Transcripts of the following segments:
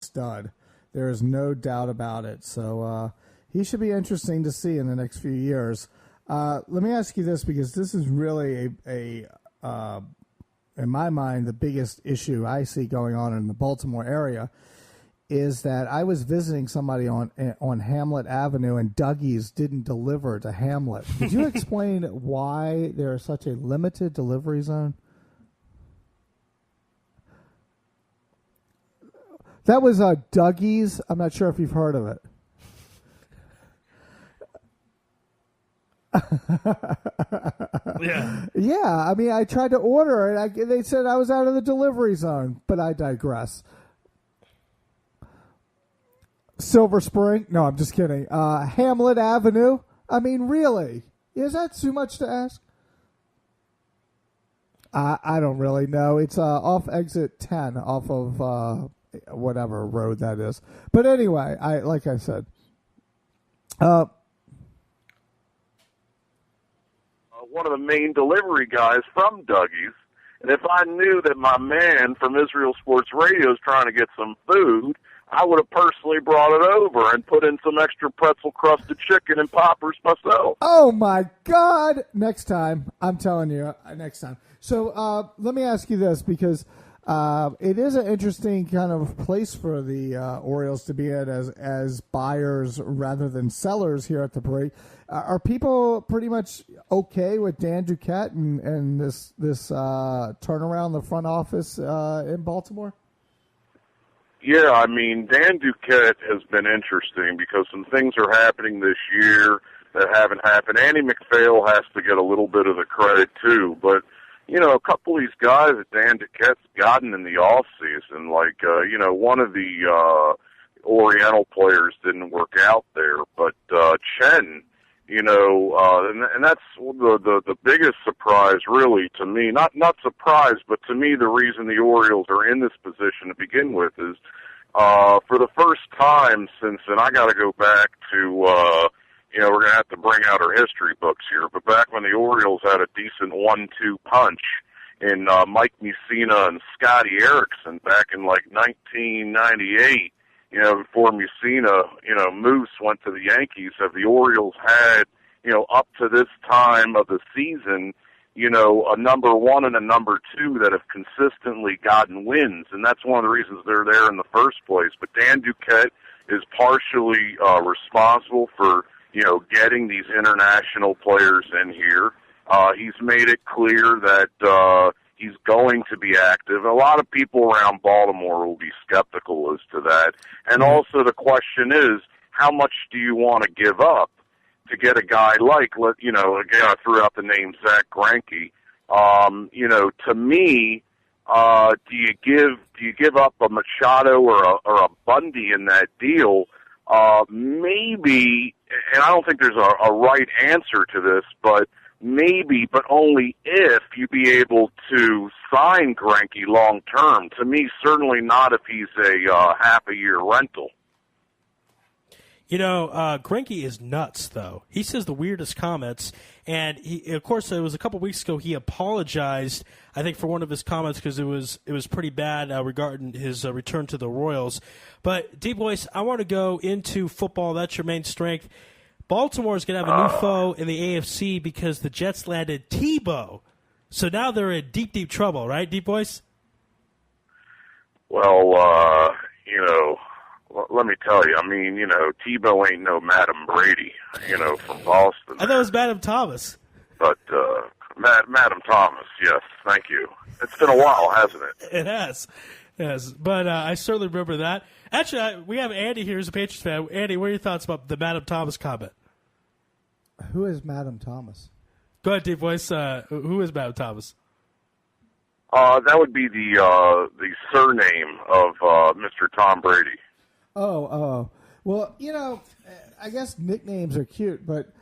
stud. There is no doubt about it. So he should be interesting to see in the next few years. Let me ask you this, because this is really a in my mind, the biggest issue I see going on in the Baltimore area is that I was visiting somebody on Hamlet Avenue, and Dougie's didn't deliver to Hamlet. Could you explain why there is such a limited delivery zone? That was Dougie's. I'm not sure if you've heard of it. Yeah. I mean, I tried to order it. They said I was out of the delivery zone, but I digress. Silver Spring? No, I'm just kidding. Hamlet Avenue? I mean, really? Is that too much to ask? I don't really know. It's off exit 10, off of whatever road that is. But anyway, like I said. One of the main delivery guys from Dougie's. And if I knew that my man from Israel Sports Radio is trying to get some food, I would have personally brought it over and put in some extra pretzel-crusted chicken and poppers myself. Oh, my God. Next time. I'm telling you, next time. So let me ask you this, because it is an interesting kind of place for the Orioles to be at as buyers rather than sellers here at the parade. Are people pretty much okay with Dan Duquette and this turnaround the front office in Baltimore? Yeah, I mean, Dan Duquette has been interesting because some things are happening this year that haven't happened. Andy McPhail has to get a little bit of the credit, too. But, you know, a couple of these guys that Dan Duquette's gotten in the offseason, like, one of the Oriental players didn't work out there. But Chen, and that's the biggest surprise, really, to me. Not surprise, but to me, the reason the Orioles are in this position to begin with is for the first time since, and I got to go back to, we're going to have to bring out our history books here, but back when the Orioles had a decent 1-2 punch in Mike Mussina and Scotty Erickson back in like 1998. Before Mussina, Moose went to the Yankees, have the Orioles had, up to this time of the season, a number one and a number two that have consistently gotten wins, and that's one of the reasons they're there in the first place. But Dan Duquette is partially responsible for, getting these international players in here. He's made it clear that he's going to be active. A lot of people around Baltimore will be skeptical as to that. And also the question is, how much do you want to give up to get a guy like, again, I threw out the name Zach Greinke. To me, do you give up a Machado or a Bundy in that deal? Maybe, and I don't think there's a right answer to this, but maybe, but only if you be able to sign Greinke long term. To me, certainly not if he's a half a year rental. Greinke is nuts, though. He says the weirdest comments, and of course, it was a couple weeks ago. He apologized, I think, for one of his comments because it was pretty bad regarding his return to the Royals. But D Boys, I want to go into football. That's your main strength. Baltimore is going to have a new foe in the AFC because the Jets landed Tebow. So now they're in deep, deep trouble, right, Deep Boys? Well, let me tell you, Tebow ain't no Madam Brady, from Boston. I thought it was Madam Thomas. But Madam Thomas, yes, thank you. It's been a while, hasn't it? It has. Yes, but I certainly remember that. Actually, we have Andy here who's a Patriots fan. Andy, what are your thoughts about the Madam Thomas comment? Who is Madam Thomas? Go ahead, Deep Voice. Who is Madam Thomas? That would be the surname of Mr. Tom Brady. Oh. Well, I guess nicknames are cute, but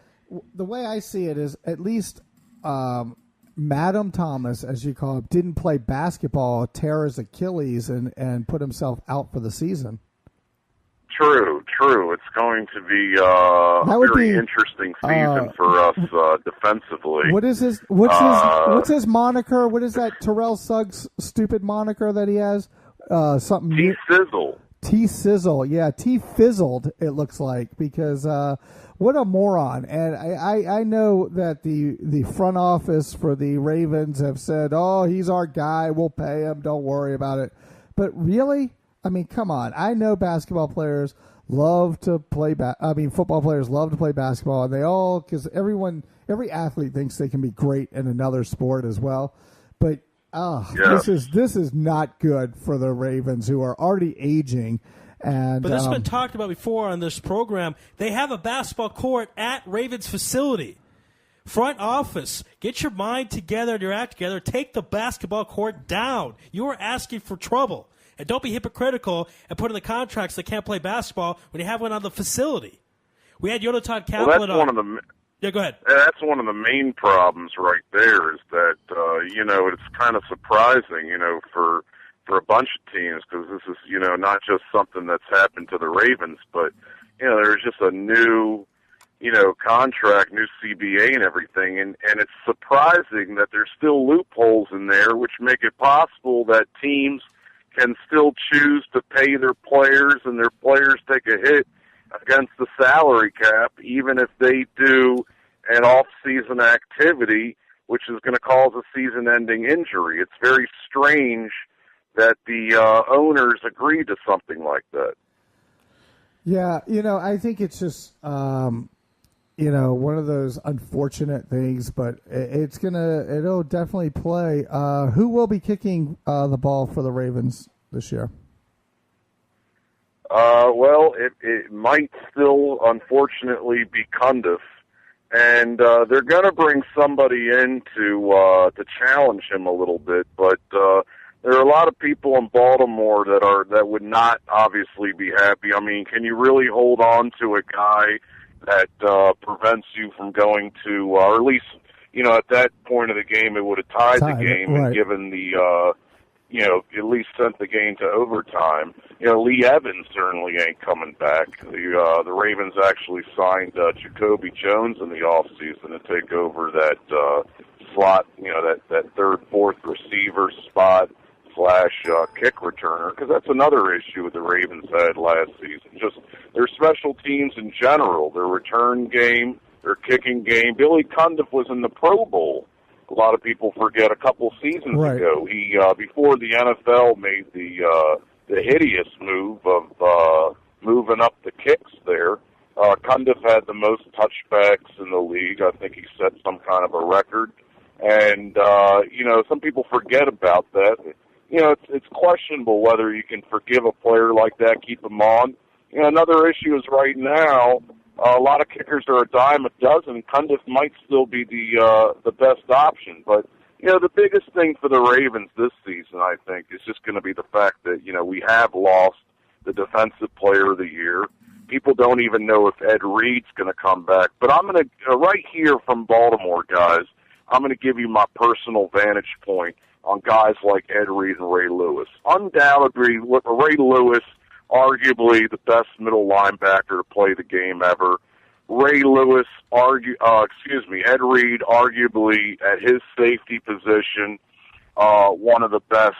the way I see it is at least Madam Thomas, as you call him, didn't play basketball, tear his Achilles, and put himself out for the season. True. It's going to be a very interesting season for us defensively. What's his moniker? What is that Terrell Suggs stupid moniker that he has? Something. T-Sizzle. T-Sizzle. Yeah, T-Fizzled, it looks like, because what a moron. And I know that the front office for the Ravens have said, oh, he's our guy, we'll pay him, don't worry about it. But really? I mean, come on. I know basketball players love to play football players love to play basketball, and they all, because every athlete thinks they can be great in another sport as well. But this is not good for the Ravens, who are already aging. And but this has been talked about before on this program. They have a basketball court at Ravens facility. Front office, get your mind together and your act together. Take the basketball court down. You are asking for trouble. And don't be hypocritical and put in the contracts they can't play basketball when you have one on the facility. We had Yonatan Kaplan on. Yeah, go ahead. That's one of the main problems right there, is that, it's kind of surprising, for a bunch of teams, because this is, not just something that's happened to the Ravens, but, there's just a new, contract, new CBA and everything, and it's surprising that there's still loopholes in there which make it possible that teams can still choose to pay their players, and their players take a hit against the salary cap, even if they do an off-season activity, which is going to cause a season-ending injury. It's very strange that the owners agreed to something like that. Yeah, I think it's just, one of those unfortunate things, but it'll definitely play. Who will be kicking the ball for the Ravens this year? Well, it might still, unfortunately, be Cundiff, and they're going to bring somebody in to challenge him a little bit, but there are a lot of people in Baltimore that would not obviously be happy. I mean, can you really hold on to a guy that prevents you from going to, or at least, at that point of the game, it would have tied the game, right, and given the, at least sent the game to overtime. Lee Evans certainly ain't coming back. The Ravens actually signed Jacoby Jones in the offseason to take over that slot, that third, fourth receiver spot / kick returner, because that's another issue the Ravens had last season. Just their special teams in general, their return game, their kicking game. Billy Cundiff was in the Pro Bowl. A lot of people forget a couple seasons ago. He before the NFL made the hideous move of moving up the kicks there. Cundiff had the most touchbacks in the league. I think he set some kind of a record. And some people forget about that. It's questionable whether you can forgive a player like that, keep him on. Another issue is right now, a lot of kickers are a dime a dozen. Cundiff might still be the best option. But, the biggest thing for the Ravens this season, I think, is just going to be the fact that, we have lost the Defensive Player of the Year. People don't even know if Ed Reed's going to come back. But I'm going to, right here from Baltimore, guys, I'm going to give you my personal vantage point on guys like Ed Reed and Ray Lewis. Undoubtedly, Ray Lewis, arguably the best middle linebacker to play the game ever. Ray Lewis, Ed Reed, arguably at his safety position, one of the best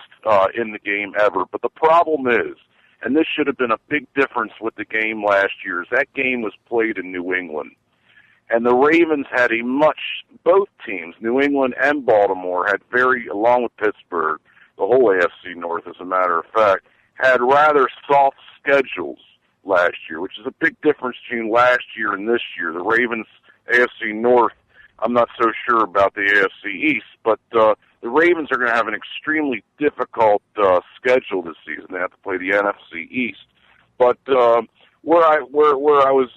in the game ever. But the problem is, and this should have been a big difference with the game last year, is that game was played in New England. And the Ravens had both teams, New England and Baltimore, along with Pittsburgh, the whole AFC North, as a matter of fact, had rather soft schedules last year, which is a big difference between last year and this year. The Ravens, AFC North, I'm not so sure about the AFC East, but the Ravens are going to have an extremely difficult schedule this season. They have to play the NFC East. But where I was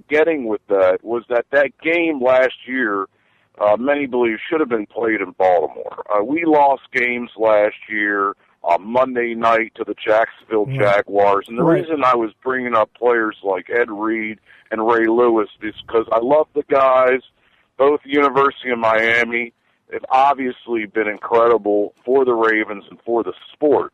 getting with that was that game last year, many believe should have been played in Baltimore. We lost games last year on Monday night to the Jacksonville Jaguars, and the reason I was bringing up players like Ed Reed and Ray Lewis is because I love the guys. Both University of Miami have obviously been incredible for the Ravens and for the sport.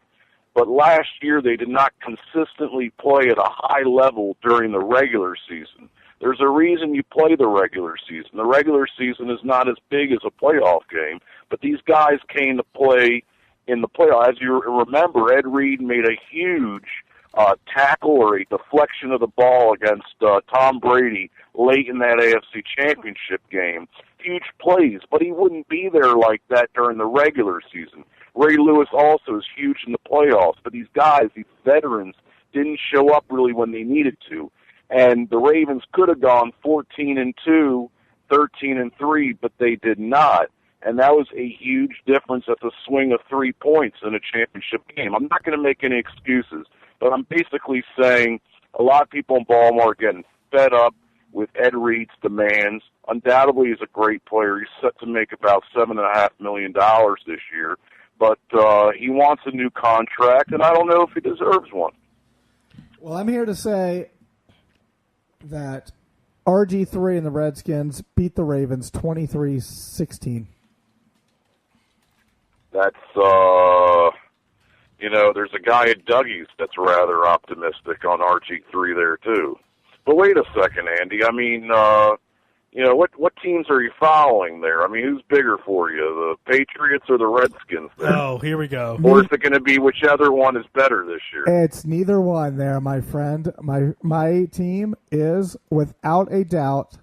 But last year, they did not consistently play at a high level during the regular season. There's a reason you play the regular season. The regular season is not as big as a playoff game, but these guys came to play in the playoff. As you remember, Ed Reed made a huge tackle or a deflection of the ball against Tom Brady late in that AFC Championship game. Huge plays, but he wouldn't be there like that during the regular season. Ray Lewis also is huge in the playoffs, but these guys, these veterans, didn't show up really when they needed to. And the Ravens could have gone 14-2, 13-3, but they did not. And that was a huge difference at the swing of 3 points in a championship game. I'm not going to make any excuses, but I'm basically saying a lot of people in Baltimore are getting fed up with Ed Reed's demands. Undoubtedly, he's a great player. He's set to make about $7.5 million this year. But he wants a new contract, and I don't know if he deserves one. Well, I'm here to say that RG3 and the Redskins beat the Ravens 23-16. That's, there's a guy at Dougie's that's rather optimistic on RG3 there, too. But wait a second, Andy. I mean, what teams are you following there? I mean, who's bigger for you, the Patriots or the Redskins there? Oh, here we go. Or is it going to be whichever one is better this year? It's neither one there, my friend. My team is, without a doubt,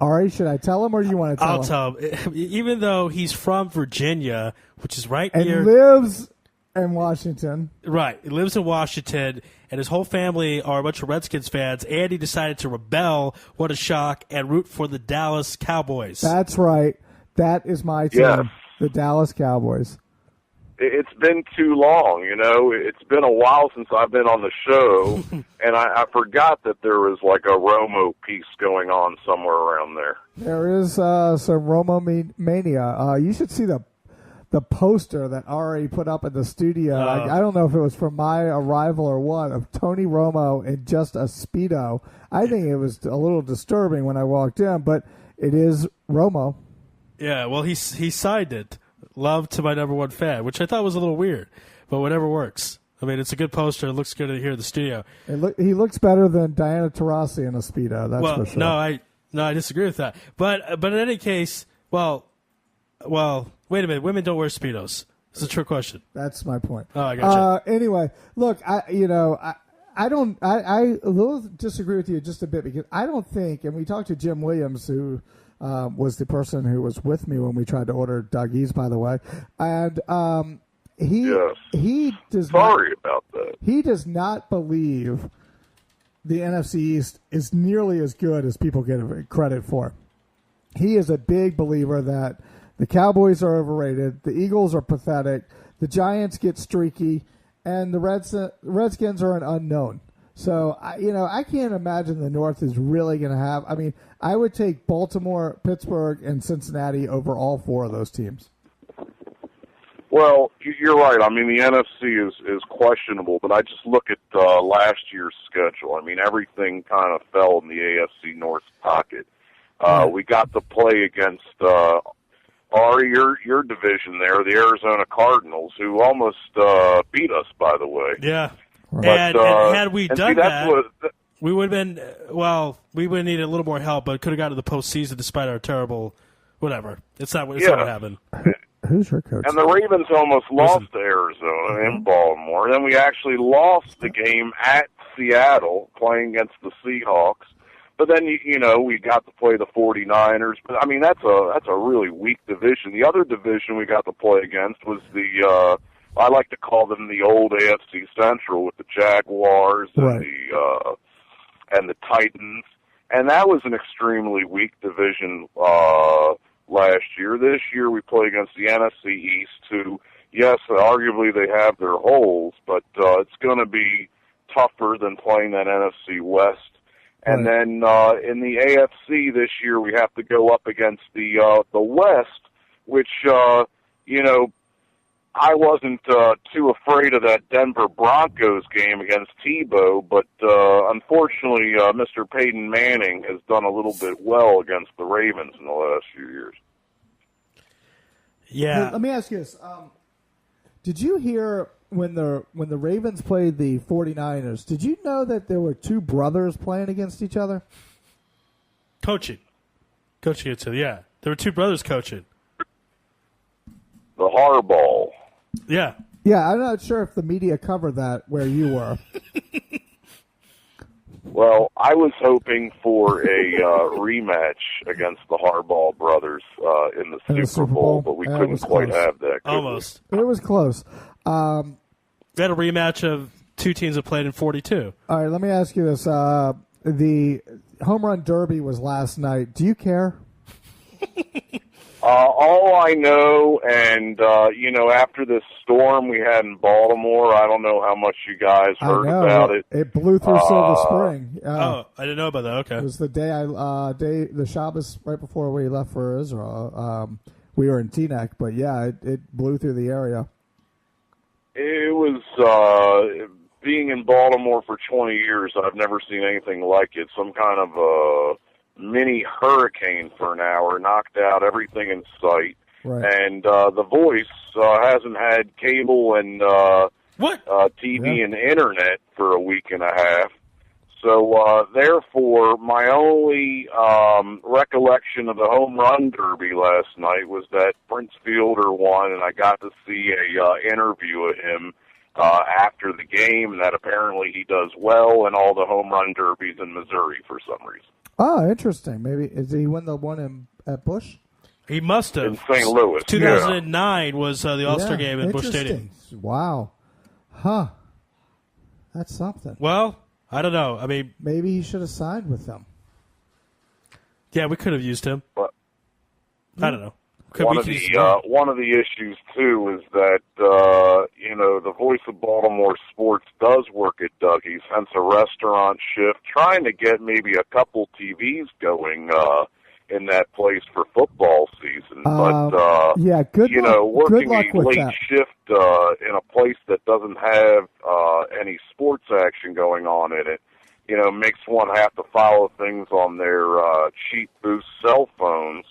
Ari, should I tell him or do you want to tell him? I'll tell him. Even though he's from Virginia, which is right and near... And lives in Washington. Right. He lives in Washington, and his whole family are a bunch of Redskins fans. Andy decided to rebel, what a shock, and root for the Dallas Cowboys. That's right. That is my team, the Dallas Cowboys. It's been too long, It's been a while since I've been on the show, and I forgot that there was like a Romo piece going on somewhere around there. There is some Romo mania. You should see the poster that Ari put up in the studio. I don't know if it was from my arrival or what, of Tony Romo in just a Speedo. I think it was a little disturbing when I walked in, but it is Romo. Yeah, well, he signed it. Love to my number one fan, which I thought was a little weird, but whatever works. I mean, it's a good poster. It looks good here in the studio. He looks better than Diana Taurasi in a Speedo, that's for sure. No, I disagree with that. But in any case, well, wait a minute. Women don't wear Speedos. It's a trick question. That's my point. Oh, I got you. Anyway, look, I a little disagree with you just a bit because I don't think, and we talked to Jim Williams, who was the person who was with me when we tried to order Dougie's, by the way, and he does Sorry about that. He does not believe the NFC East is nearly as good as people give credit for. He is a big believer that the Cowboys are overrated, the Eagles are pathetic, the Giants get streaky, and the Redskins are an unknown. So, I can't imagine the North is really going to have... I mean, I would take Baltimore, Pittsburgh, and Cincinnati over all four of those teams. Well, you're right. I mean, the NFC is questionable, but I just look at last year's schedule. I mean, everything kind of fell in the AFC North pocket. We got to play against... Ari, your division there, the Arizona Cardinals, who almost beat us, by the way. Yeah. But, and had we done that, we would have been, we would have needed a little more help, but could have got to the postseason despite our terrible, whatever. It's not what happened. Who's your coach? And the Ravens almost lost to Arizona in Baltimore. And then we actually lost the game at Seattle, playing against the Seahawks. But then, we got to play the 49ers. But, I mean, that's a really weak division. The other division we got to play against was the, I like to call them the old AFC Central, with the Jaguars and the Titans. And that was an extremely weak division last year. This year we play against the NFC East, who, yes, arguably they have their holes, but it's going to be tougher than playing that NFC West. And then in the AFC this year, we have to go up against the West, which I wasn't too afraid of that Denver Broncos game against Tebow, but unfortunately, Mr. Peyton Manning has done a little bit well against the Ravens in the last few years. Yeah. Let me ask you this: did you hear? When the Ravens played the 49ers, did you know that there were two brothers playing against each other? Coaching each other, yeah. There were two brothers coaching. The Harbaugh. Yeah. Yeah, I'm not sure if the media covered that where you were. Well, I was hoping for a rematch against the Harbaugh brothers in the Super Bowl, but we couldn't quite have that. Almost. It was close. We had a rematch of two teams that played in 42. All right, let me ask you this. The home run derby was last night. Do you care? All I know, and, after this storm we had in Baltimore, I don't know how much you guys heard about it. It blew through Silver Spring. I didn't know about that. Okay. It was the day the Shabbos right before we left for Israel. We were in Teaneck, but yeah, it blew through the area. It was, being in Baltimore for 20 years, I've never seen anything like it. Some kind of a mini hurricane for an hour, knocked out everything in sight. Right. And The Voice hasn't had cable and TV and internet for a week and a half. So, therefore, my only recollection of the home run derby last night was that Prince Fielder won, and I got to see a interview of him after the game, and that apparently he does well in all the home run derbies in Missouri for some reason. Oh, interesting. Maybe did he win the one at Busch? He must have. In St. Louis. 2009 was the All-Star game at Busch Stadium. Wow. Huh. That's something. Well, I don't know. I mean, maybe he should have signed with them. Yeah, we could have used him. But I don't know. One of the issues too is that the Voice of Baltimore Sports does work at Dougie's, hence a restaurant shift, trying to get maybe a couple TVs going in that place for football season. But working a late shift in a place that doesn't have any sports action going on in it, makes one have to follow things on their cheap boost cell phones.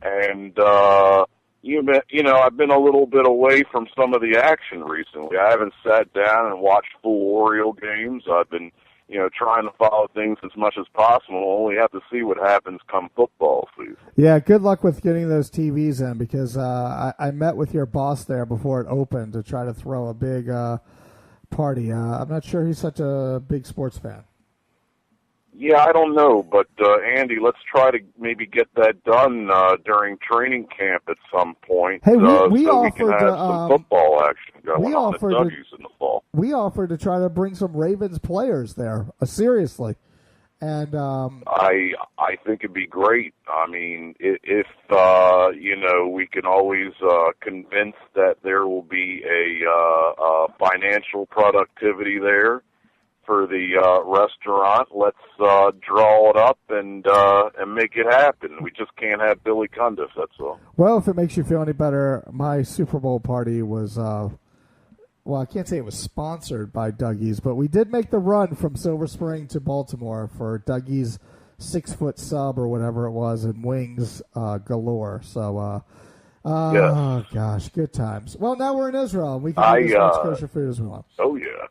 And, I've been a little bit away from some of the action recently. I haven't sat down and watched full Oriole games. I've been, trying to follow things as much as possible. Only have to see what happens come football season. Yeah, good luck with getting those TVs in because I met with your boss there before it opened to try to throw a big party. I'm not sure he's such a big sports fan. Yeah, I don't know, but Andy, let's try to maybe get that done during training camp at some point. Hey, we so offered we can have some football action going on at Dougie's in the fall. We offered to try to bring some Ravens players there, seriously, and I think it'd be great. I mean, if we can always convince that there will be a financial productivity there for the restaurant, let's draw it up and make it happen. We just can't have Billy Cundiff, that's all. Well, if it makes you feel any better, my Super Bowl party was, I can't say it was sponsored by Dougie's, but we did make the run from Silver Spring to Baltimore for Dougie's 6-foot sub or whatever it was and wings galore. So, oh, gosh, good times. Well, now we're in Israel, and we can eat as much kosher food as we want. Oh, yeah.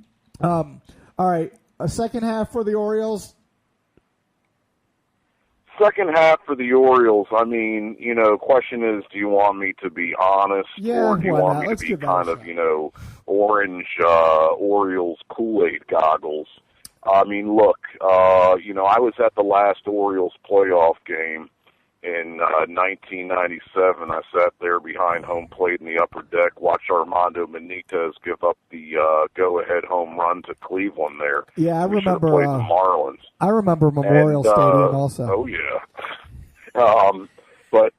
All right, a second half for the Orioles. Second half for the Orioles, I mean, question is, do you want me to be honest or do you want me to be kind of, orange Orioles Kool-Aid goggles? I mean, look, I was at the last Orioles playoff game in 1997. I sat there behind home plate in the upper deck, watched Armando Benitez give up the go-ahead home run to Cleveland there. Yeah, I remember. Played the Marlins. I remember Memorial Stadium also. Oh yeah. But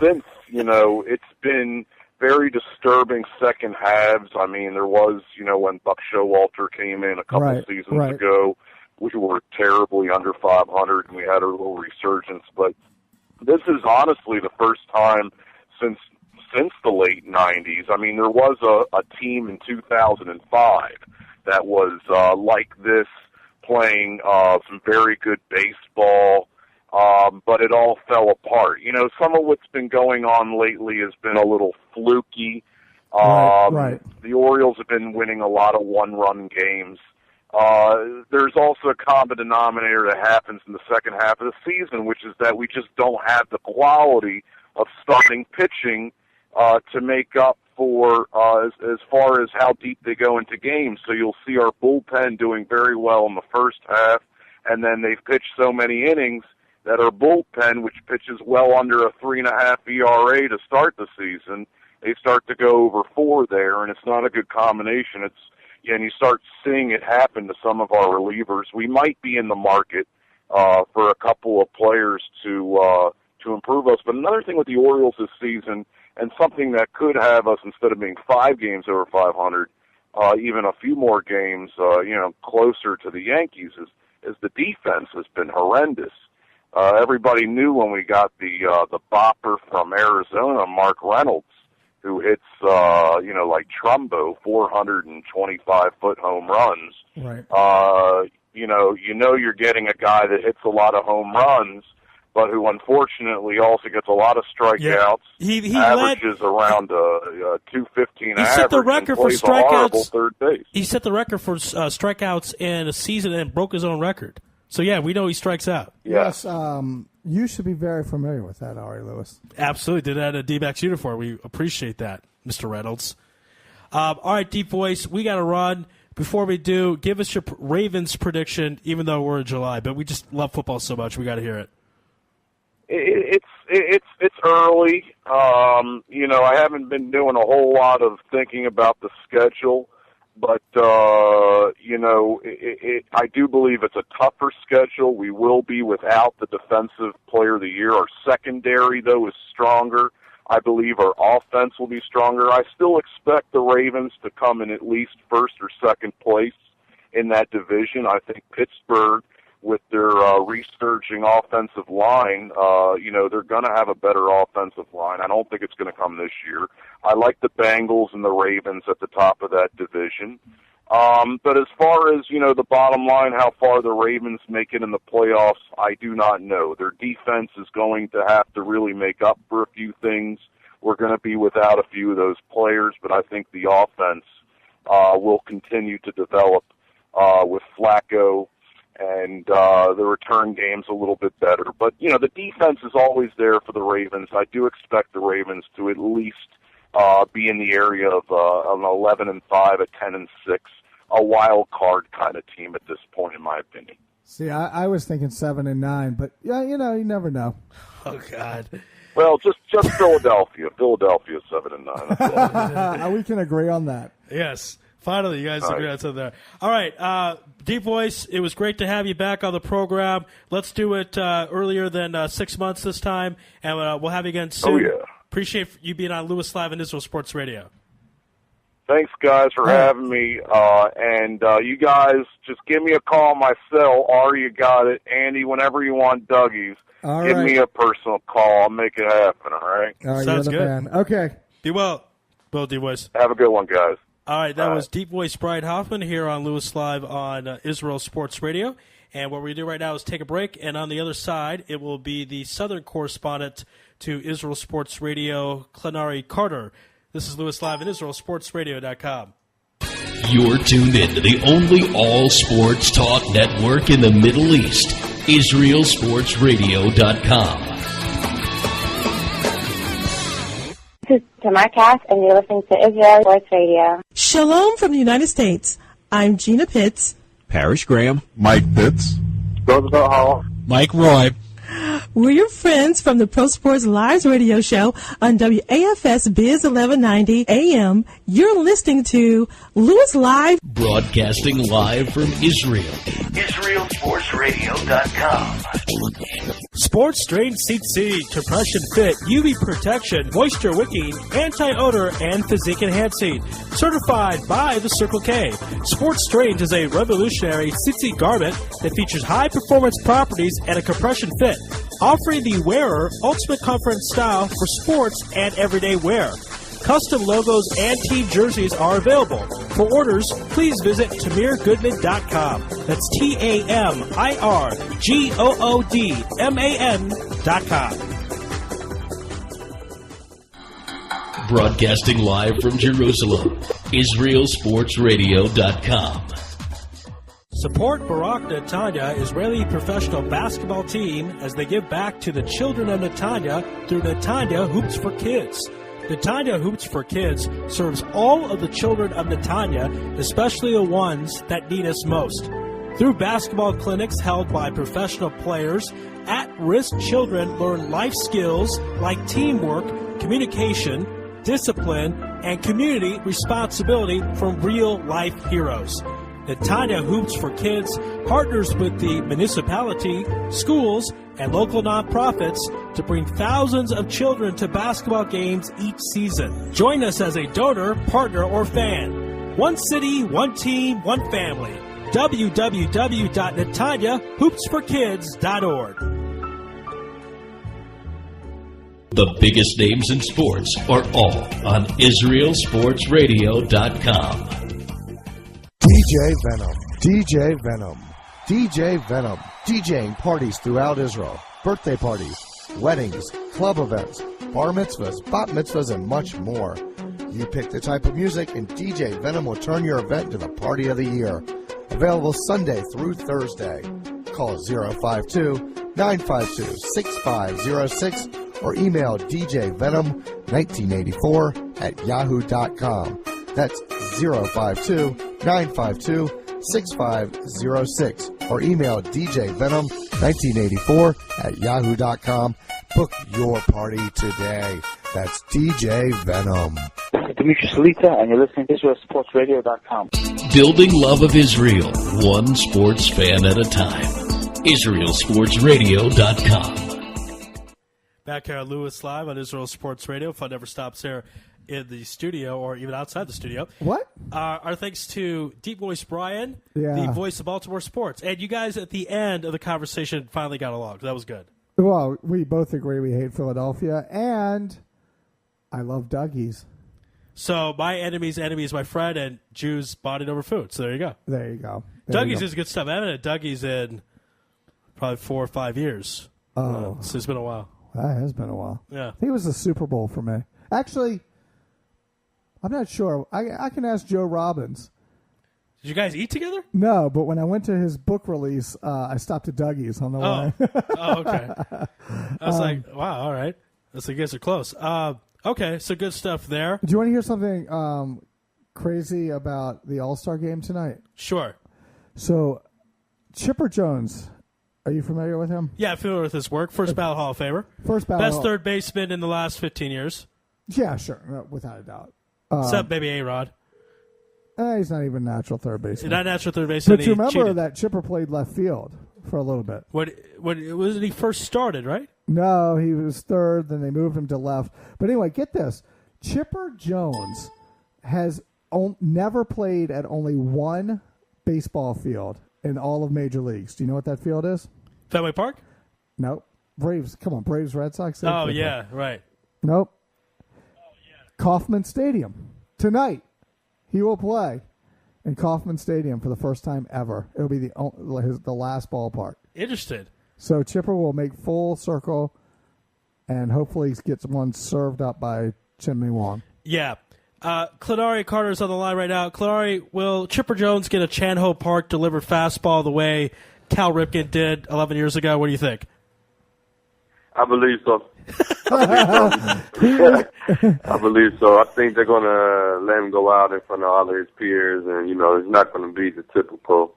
since it's been very disturbing second halves. I mean, there was when Buck Showalter came in a couple seasons ago, we were terribly under 500 and we had a little resurgence, but this is honestly the first time since the late 90s. I mean, there was a team in 2005 that was like this, playing some very good baseball, but it all fell apart. Some of what's been going on lately has been a little fluky. The Orioles have been winning a lot of one-run games. There's also a common denominator that happens in the second half of the season, which is that we just don't have the quality of starting pitching to make up for as far as how deep they go into games. So you'll see our bullpen doing very well in the first half, and then they've pitched so many innings that our bullpen, which pitches well under a 3.5 ERA to start the season, they start to go over 4 there, and it's not a good combination. And you start seeing it happen to some of our relievers. We might be in the market for a couple of players to improve us. But another thing with the Orioles this season, and something that could have us, instead of being 5 games over 500, even a few more games, closer to the Yankees, is the defense has been horrendous. Everybody knew when we got the bopper from Arizona, Mark Reynolds, who hits, like Trumbo, 425-foot home runs. Right. You're getting a guy that hits a lot of home runs, but who unfortunately also gets a lot of strikeouts. Yeah. He averages around 215 average. He set the record for plays a horrible strikeouts. Third base. He set the record for strikeouts in a season and broke his own record. So, yeah, we know he strikes out. Yes. You should be very familiar with that, Ari Louis. Absolutely. Did that at a D-backs uniform. We appreciate that, Mr. Reynolds. All right, Deep Voice, we got to run. Before we do, give us your Ravens prediction, even though we're in July. But we just love football so much, we got to hear it. It's early. I haven't been doing a whole lot of thinking about the schedule. But, I do believe it's a tougher schedule. We will be without the Defensive Player of the Year. Our secondary, though, is stronger. I believe our offense will be stronger. I still expect the Ravens to come in at least first or second place in that division. I think Pittsburgh, with their resurging offensive line, they're going to have a better offensive line. I don't think it's going to come this year. I like the Bengals and the Ravens at the top of that division. But as far as, the bottom line, how far the Ravens make it in the playoffs, I do not know. Their defense is going to have to really make up for a few things. We're going to be without a few of those players, but I think the offense will continue to develop with Flacco, and the return game's a little bit better. But, the defense is always there for the Ravens. I do expect the Ravens to at least be in the area of an 11-5, a 10-6, a wild card kind of team at this point, in my opinion. See, I was thinking 7-9, but, yeah, you never know. Oh, God. Well, just Philadelphia. Philadelphia 7-9. We can agree on that. Yes. Finally, you guys agree on something there. All right, Deep Voice, it was great to have you back on the program. Let's do it earlier than 6 months this time, and we'll have you again soon. Oh, yeah. Appreciate you being on Louis Live and Israel Sports Radio. Thanks, guys, for having me. And you guys, just give me a call on my cell. Ari, you got it. Andy, whenever you want Dougie's, give me a personal call. I'll make it happen, all right? All right, Sounds good. Man. Okay. Be well. Bill, Deep Voice. Have a good one, guys. All right, that was Deep Voice Brian Hoffman here on Louis Live on Israel Sports Radio. And what we're going to do right now is take a break, and on the other side, it will be the Southern correspondent to Israel Sports Radio, Clenari Carter. This is Louis Live and IsraelSportsRadio.com. You're tuned in to the only all-sports talk network in the Middle East, IsraelSportsRadio.com. This is Tamar Cass, and you're listening to Israel Sports Radio. Shalom from the United States. I'm Gina Pitts. Parrish Graham. Mike Pitts. Roosevelt Hall. Mike Roy. We're your friends from the Pro Sports Lives radio show on WAFS Biz 1190 AM. You're listening to Louis Live. Broadcasting live from Israel. IsraelSportsRadio.com. Sports Drain Seat C, compression fit, UV protection, moisture wicking, anti-odor, and physique enhancing. Certified by the Circle K. Sports Drain is a revolutionary seat garment that features high performance properties and a compression fit, offering the wearer ultimate comfort and style for sports and everyday wear. Custom logos and team jerseys are available. For orders, please visit TamirGoodman.com. That's TamirGoodman.com. Broadcasting live from Jerusalem, IsraelSportsRadio.com. Support Barak Netanya, Israeli professional basketball team, as they give back to the children of Netanya through Netanya Hoops for Kids. Netanya Hoops for Kids serves all of the children of Netanya, especially the ones that need us most. Through basketball clinics held by professional players, at-risk children learn life skills like teamwork, communication, discipline, and community responsibility from real-life heroes. Netanya Hoops for Kids partners with the municipality, schools, and local nonprofits to bring thousands of children to basketball games each season. Join us as a donor, partner, or fan. One city, one team, one family. www.netanyahoopsforkids.org. The biggest names in sports are all on IsraelSportsRadio.com. DJ Venom, DJ Venom, DJ Venom, DJing parties throughout Israel, birthday parties, weddings, club events, bar mitzvahs, bat mitzvahs, and much more. You pick the type of music and DJ Venom will turn your event into the party of the year. Available Sunday through Thursday. Call 052-952-6506 or email djvenom1984@yahoo.com. That's 052-952-6506 or email djvenom1984@yahoo.com. Book your party today. That's DJ Venom. This is Dimitri Salita, and you're listening to IsraelSportsRadio.com. Building love of Israel, one sports fan at a time. IsraelSportsRadio.com. Back here at Louis Live on Israel Sports Radio. Fun never stops here in the studio or even outside the studio. What? Our thanks to Deep Voice Brian, Yeah. the voice of Baltimore sports. And you guys at the end of the conversation finally got along. That was good. Well, we both agree we hate Philadelphia, and I love Dougie's. So my enemy's enemy is my friend, and Jews bonded over food. So there you go. There you go. Dougie's is good stuff. I haven't had Dougie's in probably 4 or 5 years. Oh. So it's been a while. That has been a while. Yeah. I think it was the Super Bowl for me. Actually, I'm not sure. I can ask Joe Robbins. Did you guys eat together? No, but when I went to his book release, I stopped at Dougie's on the way. Oh, okay. I was like, wow, all right. So you guys are close. Okay, so good stuff there. Do you want to hear something crazy about the All-Star game tonight? Sure. So, Chipper Jones, are you familiar with him? Yeah, I'm familiar with his work. First ballot Hall of Famer. Best third baseman in the last 15 years. Yeah, sure. No, without a doubt. Except maybe A-Rod. He's not even natural third baseman. Not natural third baseman. But you remember that Chipper played left field for a little bit. When wasn't he first started, right? No, he was third, then they moved him to left. But anyway, get this. Chipper Jones has never played at only one baseball field in all of Major Leagues. Do you know what that field is? Fenway Park? Nope. Braves. Come on, Braves, Red Sox. Oh, yeah, right. Nope. Kauffman Stadium. Tonight, he will play in Kauffman Stadium for the first time ever. It'll be the last ballpark. Interesting. So Chipper will make full circle and hopefully gets one served up by Chimney Wong. Yeah. Clenari Carter's on the line right now. Clenari, will Chipper Jones get a Chan Ho Park delivered fastball the way Cal Ripken did 11 years ago? What do you think? I believe so. I believe so. I think they're going to let him go out in front of all of his peers, and, it's not going to be the typical,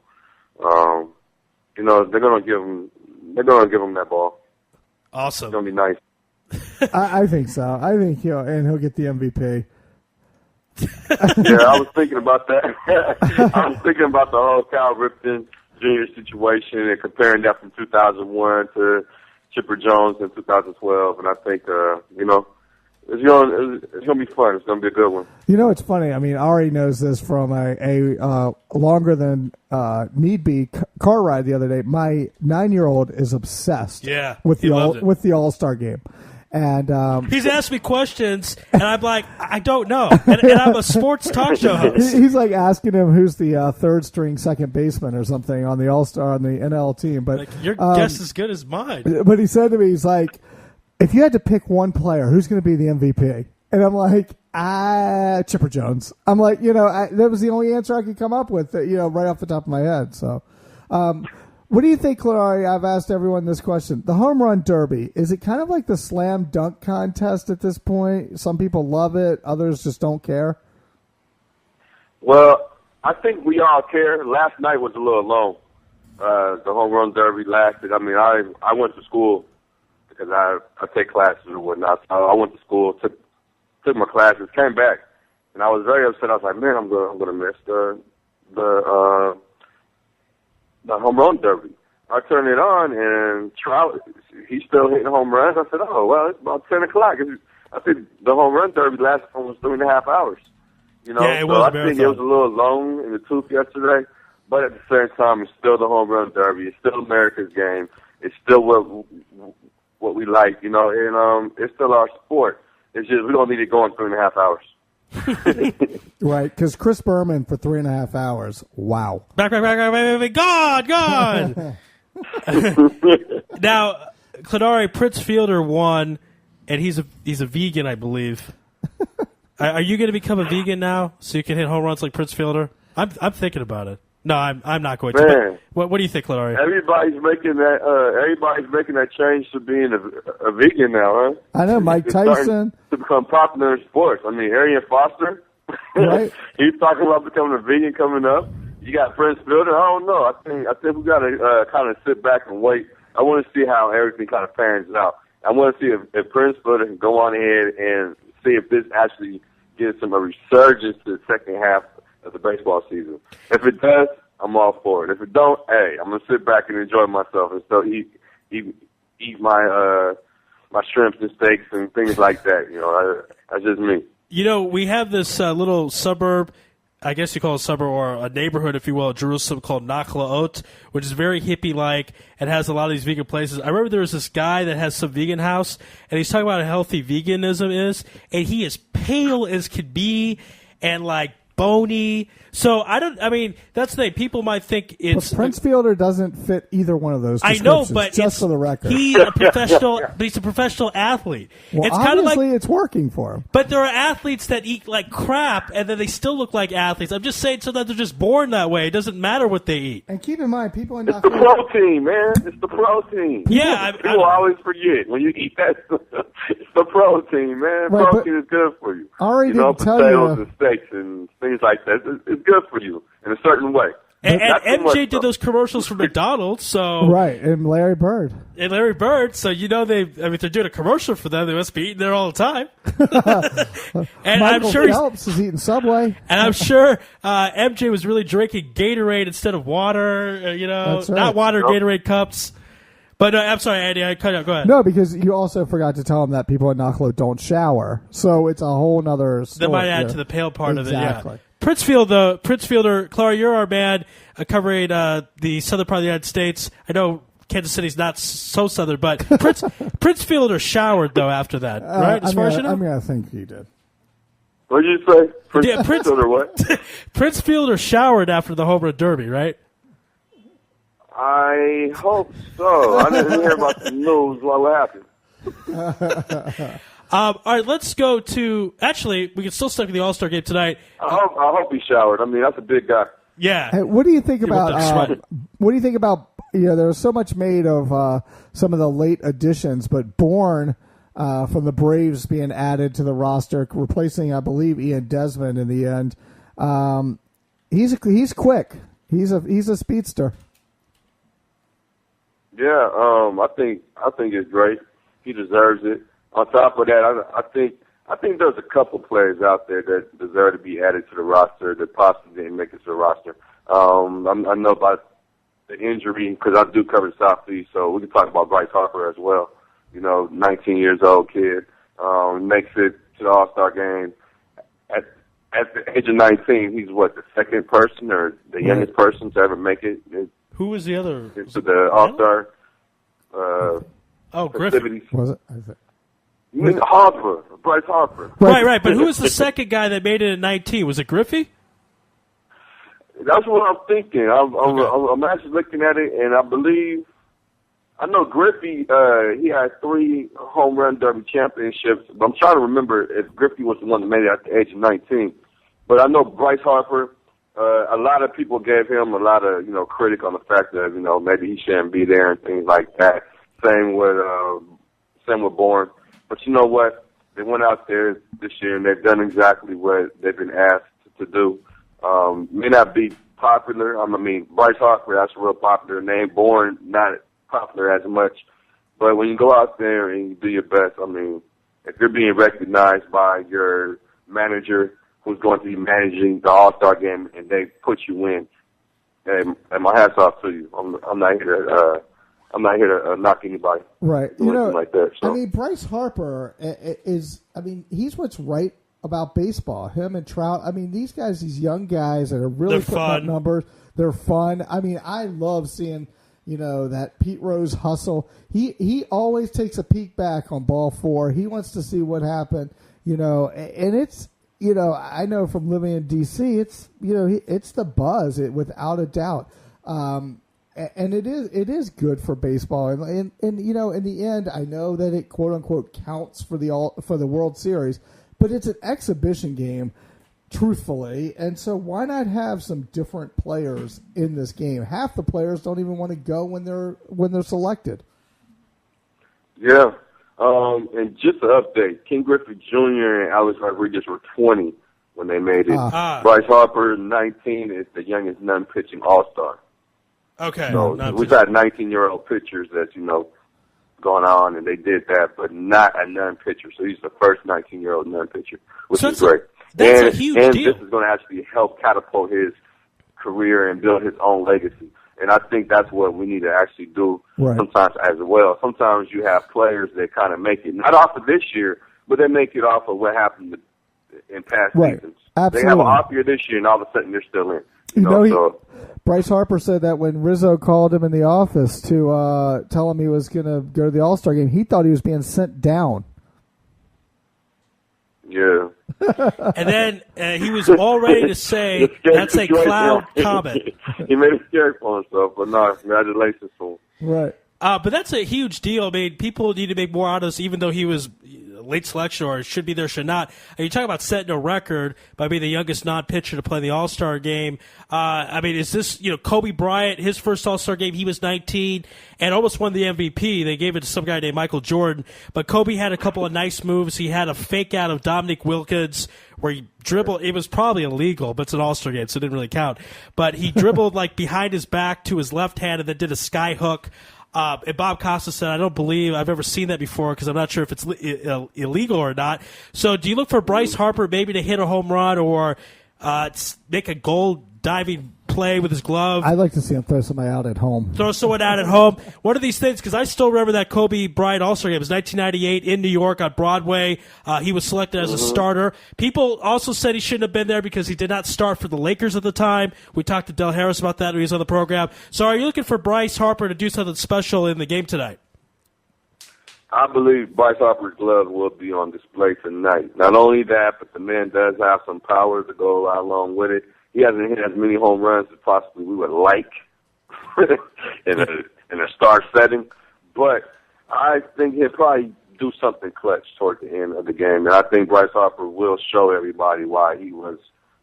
they're going to give him that ball. Awesome. It's going to be nice. I think so. I think he'll get the MVP. Yeah, I was thinking about that. I was thinking about the whole Cal Ripken Jr. situation and comparing that from 2001 to Chipper Jones in 2012, and I think it's going to be fun. It's going to be a good one. It's funny. I mean, Ari knows this from a longer than need be car ride the other day. My 9-year-old is obsessed. With the All-Star game. And he's asked me questions, and I'm like, I don't know. And I'm a sports talk show host. He's like asking him who's the third string second baseman or something on the All-Star on the NL team. But your guess is as good as mine. But he said to me, he's like, if you had to pick one player, who's going to be the MVP? And I'm like, Chipper Jones. I'm like, that was the only answer I could come up with, right off the top of my head. So, What do you think, Clary? I've asked everyone this question. The home run derby, is it kind of like the slam dunk contest at this point? Some people love it. Others just don't care. Well, I think we all care. Last night was a little long. The home run derby lasted. I mean, I went to school because I take classes or whatnot. So I went to school, took my classes, came back, and I was very upset. I was like, man, I'm gonna miss the home run derby. I turned it on, and he's still hitting home runs. I said, oh, well, it's about 10 o'clock. I think the home run derby lasted almost 3.5 hours. You know, yeah, so I think it was a little long in the tooth yesterday, but at the same time, it's still the home run derby. It's still America's game. It's still what we like, you know, and it's still our sport. It's just we don't need it going 3.5 hours. Right, because Chris Berman for 3.5 hours. Wow. Back, God. Now, Clodari, Prince Fielder won, and he's a vegan, I believe. Are you going to become a vegan now so you can hit home runs like Prince Fielder? I'm thinking about it. No, I'm not going to. What do you think, Clodari? Everybody's making that change to being a vegan now, huh? I know, Mike Tyson to become popular in sports. I mean, Arian Foster, right? He's talking about becoming a vegan coming up. You got Prince Fielder. I don't know. I think we got to kind of sit back and wait. I want to see how everything kind of pans out. I want to see if Prince Fielder can go on ahead and see if this actually gives him a resurgence to the second half of the baseball season. If it does, I'm all for it. If it don't, hey, I'm gonna sit back and enjoy myself and still eat my my shrimps and steaks and things like that. You know, that's just me. You know, we have this little suburb, I guess you call it a suburb or a neighborhood, if you will, Jerusalem called Nachlaot, which is very hippie-like and has a lot of these vegan places. I remember there was this guy that has some vegan house, and he's talking about how healthy veganism is, and he is pale as could be and, like, bony. So that's the thing. People might think it's. But Prince Fielder doesn't fit either one of those. I know, but just for the record, he's a professional. But he's a professional athlete. Well, it's kind of like it's working for him. But there are athletes that eat like crap, and then they still look like athletes. I'm just saying, so that they're just born that way. It doesn't matter what they eat. And keep in mind, people in it's the protein, man. It's the protein. Yeah, people always forget when you eat that. It's the protein, man. Right, protein is good for you. Ari didn't tell potatoes and steaks and things like that. It's good for you in a certain way. And MJ did those commercials for McDonald's, so right, and Larry Bird. So you know if they're doing a commercial for them, they must be eating there all the time. And Michael I'm sure Phelps is eating Subway. And I'm sure MJ was really drinking Gatorade instead of water. That's right. Not water, Gatorade cups. But I'm sorry, Andy, I cut out. Go ahead. No, because you also forgot to tell him that people in Nachlo don't shower, so it's a whole other story. That might add to the pale part of it. Exactly. Yeah. Prince Fielder, Clara, you're our man covering the southern part of the United States. I know Kansas City's not so southern, but Prince Fielder showered, though, after that, right? As far as you know? I think he did. What did you say? Prince Fielder what? Prince Fielder showered after the home run derby, right? I hope so. I didn't hear about the news. What happened? All right, let's go to. Actually, we can still stick with the All-Star game tonight. I hope he showered. I mean, that's a big guy. Yeah. Hey, what do you think about? What do you think about? There was so much made of some of the late additions, but Bourne from the Braves being added to the roster, replacing, I believe, Ian Desmond in the end. He's quick. He's a speedster. Yeah, I think it's great. He deserves it. On top of that, I think there's a couple players out there that deserve to be added to the roster that possibly didn't make it to the roster. I know about the injury because I do cover the Southeast, so we can talk about Bryce Harper as well. 19 years old kid, makes it to the All-Star game. At the age of 19, he's the second person or the youngest person to ever make it. Who was the other? To the All-Star. Griffin. Was it? Harper, Bryce Harper. Right. But who was the second guy that made it at 19? Was it Griffey? That's what I'm thinking. I'm actually looking at it, and I know Griffey, he had 3 home run derby championships, but I'm trying to remember if Griffey was the one that made it at the age of 19. But I know Bryce Harper, A lot of people gave him a lot of, critic on the fact that, maybe he shouldn't be there and things like that. Same with Bourne. But you know what? They went out there this year and they've done exactly what they've been asked to do. May not be popular. Bryce Harper, that's a real popular name. Bourne, not popular as much. But when you go out there and you do your best, if you're being recognized by your manager who's going to be managing the All-Star game and they put you in, and my hat's off to you. I'm not here to knock anybody. Right. Like that. So. Bryce Harper is, he's what's right about baseball. Him and Trout. These guys, these young guys that are really putting up numbers. They're fun. I love seeing, that Pete Rose hustle. He always takes a peek back on ball 4. He wants to see what happened, and it's, I know from living in D.C., it's, it's the buzz, without a doubt. And it is good for baseball. And in the end, I know that it, quote unquote, counts for the World Series, but it's an exhibition game, truthfully. And so why not have some different players in this game? Half the players don't even want to go when they're selected. Yeah. And just an update, Ken Griffey Jr. and Alex Rodriguez were 20 when they made it. Bryce Harper, 19, is the youngest non-pitching All-Star. Okay. So we've had 19-year-old pitchers that, gone on, and they did that, but not a non-pitcher. So he's the first 19-year-old non-pitcher, which is great. That's a huge deal. And this is going to actually help catapult his career and build his own legacy. And I think that's what we need to actually do sometimes as well. Sometimes you have players that kind of make it, not off of this year, but they make it off of what happened in past seasons. Absolutely. They have an off year this year, and all of a sudden they're still in. Bryce Harper said that when Rizzo called him in the office to tell him he was going to go to the All-Star game, he thought he was being sent down. Yeah. And then he was all ready to say, that's a cloud comment. He made it scary for himself, but no, congratulations to him. Right. But that's a huge deal. People need to make more out of this, even though he was late selection or should be there, should not. And you talk about setting a record by being the youngest non-pitcher to play the All-Star game. Is this, Kobe Bryant, his first All-Star game, he was 19 and almost won the MVP. They gave it to some guy named Michael Jordan. But Kobe had a couple of nice moves. He had a fake out of Dominic Wilkins where he dribbled. It was probably illegal, but it's an All-Star game, so it didn't really count. But he dribbled behind his back to his left hand and then did a sky hook. And Bob Costa said, I don't believe I've ever seen that before because I'm not sure if it's illegal or not. So do you look for Bryce Harper maybe to hit a home run or make a goal diving play with his glove? I'd like to see him throw somebody out at home. Throw someone out at home. One of these things, because I still remember that Kobe Bryant All-Star game. It was 1998 in New York on Broadway. He was selected as a starter. People also said he shouldn't have been there because he did not start for the Lakers at the time. We talked to Del Harris about that when he was on the program. So are you looking for Bryce Harper to do something special in the game tonight? I believe Bryce Harper's glove will be on display tonight. Not only that, but the man does have some power to go along with it. He hasn't hit as many home runs as possibly we would like in a star setting, but I think he'll probably do something clutch toward the end of the game, and I think Bryce Harper will show everybody why he was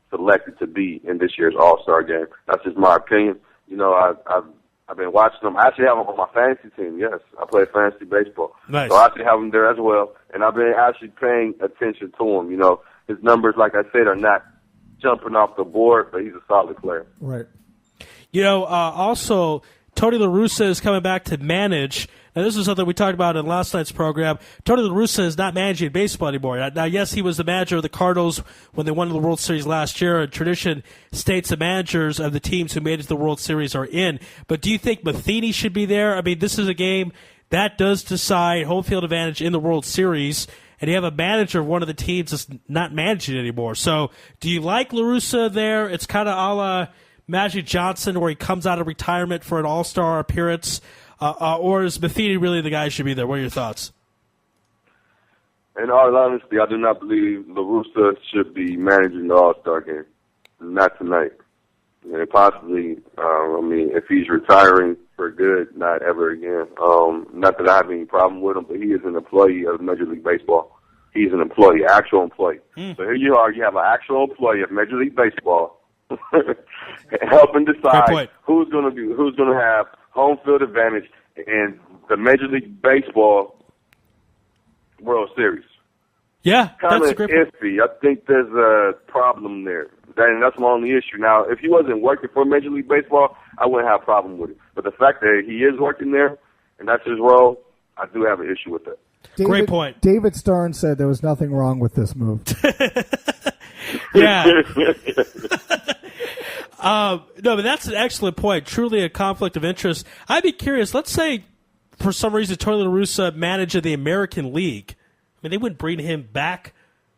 selected to be in this year's All-Star game. That's just my opinion. I've been watching him. I actually have him on my fantasy team. Yes, I play fantasy baseball, nice. So I actually have him there as well, and I've been actually paying attention to him. His numbers, like I said, are not jumping off the board, but he's a solid player. Right. Also, Tony La Russa is coming back to manage. Now, this is something we talked about in last night's program. Tony La Russa is not managing baseball anymore. Now, yes, he was the manager of the Cardinals when they won the World Series last year, and tradition states the managers of the teams who made it to the World Series are in. But do you think Matheny should be there? This is a game that does decide home field advantage in the World Series, and you have a manager of one of the teams that's not managing anymore. So do you like La Russa there? It's kind of a la Magic Johnson where he comes out of retirement for an all-star appearance, or is Matheny really the guy who should be there? What are your thoughts? In all honesty, I do not believe La Russa should be managing the all-star game. Not tonight. And possibly, if he's retiring for good, not ever again. Not that I have any problem with him, but he is an employee of Major League Baseball. He's an employee, actual employee. So here you are, you have an actual employee of Major League Baseball helping decide who's going to have home field advantage in the Major League Baseball World Series. Yeah, Kinda that's a great point. iffy. I think there's a problem there. And that's my only issue. Now, if he wasn't working for Major League Baseball, I wouldn't have a problem with it. But the fact that he is working there, and that's his role, I do have an issue with that. Great point. David Stern said there was nothing wrong with this move. Yeah. No, but that's an excellent point. Truly a conflict of interest. I'd be curious. Let's say, for some reason, Tony La Russa managed the American League. I mean, they wouldn't bring him back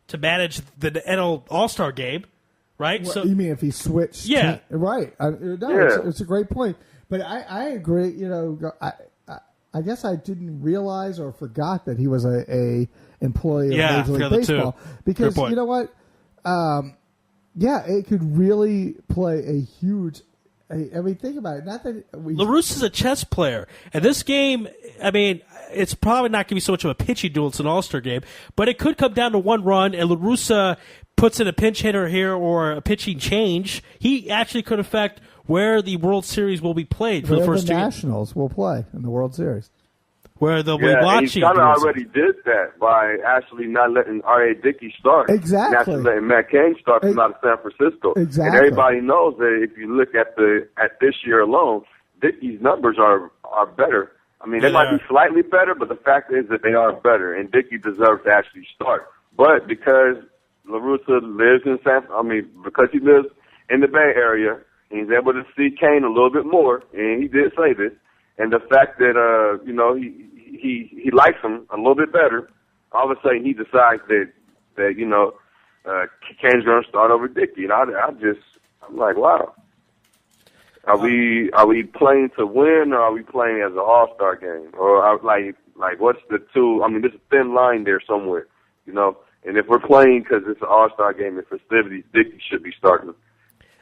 to manage the NL All-Star game, right? Well, So you mean if he switched? Yeah. Right. It's a great point. But I agree. You know, I guess I didn't realize or forgot that he was a employee of Major League Baseball. Because you know what? It could really play a huge. I mean, think about it. Not that La Russa's a chess player, and this game, I mean, it's probably not going to be so much of a pitching duel. It's an All-Star game, but it could come down to one run, and La Russa puts in a pinch hitter here or a pitching change. He actually could affect where the World Series will be played for the first the Nationals will play in the World Series. Where they'll be watching. He kind of already did that by actually not letting R.A. Dickey start. Exactly. And actually letting Matt Cain start from out of San Francisco. Exactly. And everybody knows that if you look at this year alone, Dickey's numbers are better. I mean, they might be slightly better, but the fact is that they are better, and Dickey deserves to actually start. But because La Russa lives because he lives in the Bay Area, and he's able to see Cain a little bit more, and he did say this, and the fact that he likes him a little bit better, all of a sudden he decides that Cain's going to start over Dickey, and I'm like, wow. Are we playing to win, or are we playing as an all-star game, or what's the two? I mean, there's a thin line there somewhere, you know. And if we're playing because it's an all-star game and festivities, Dickey should be starting.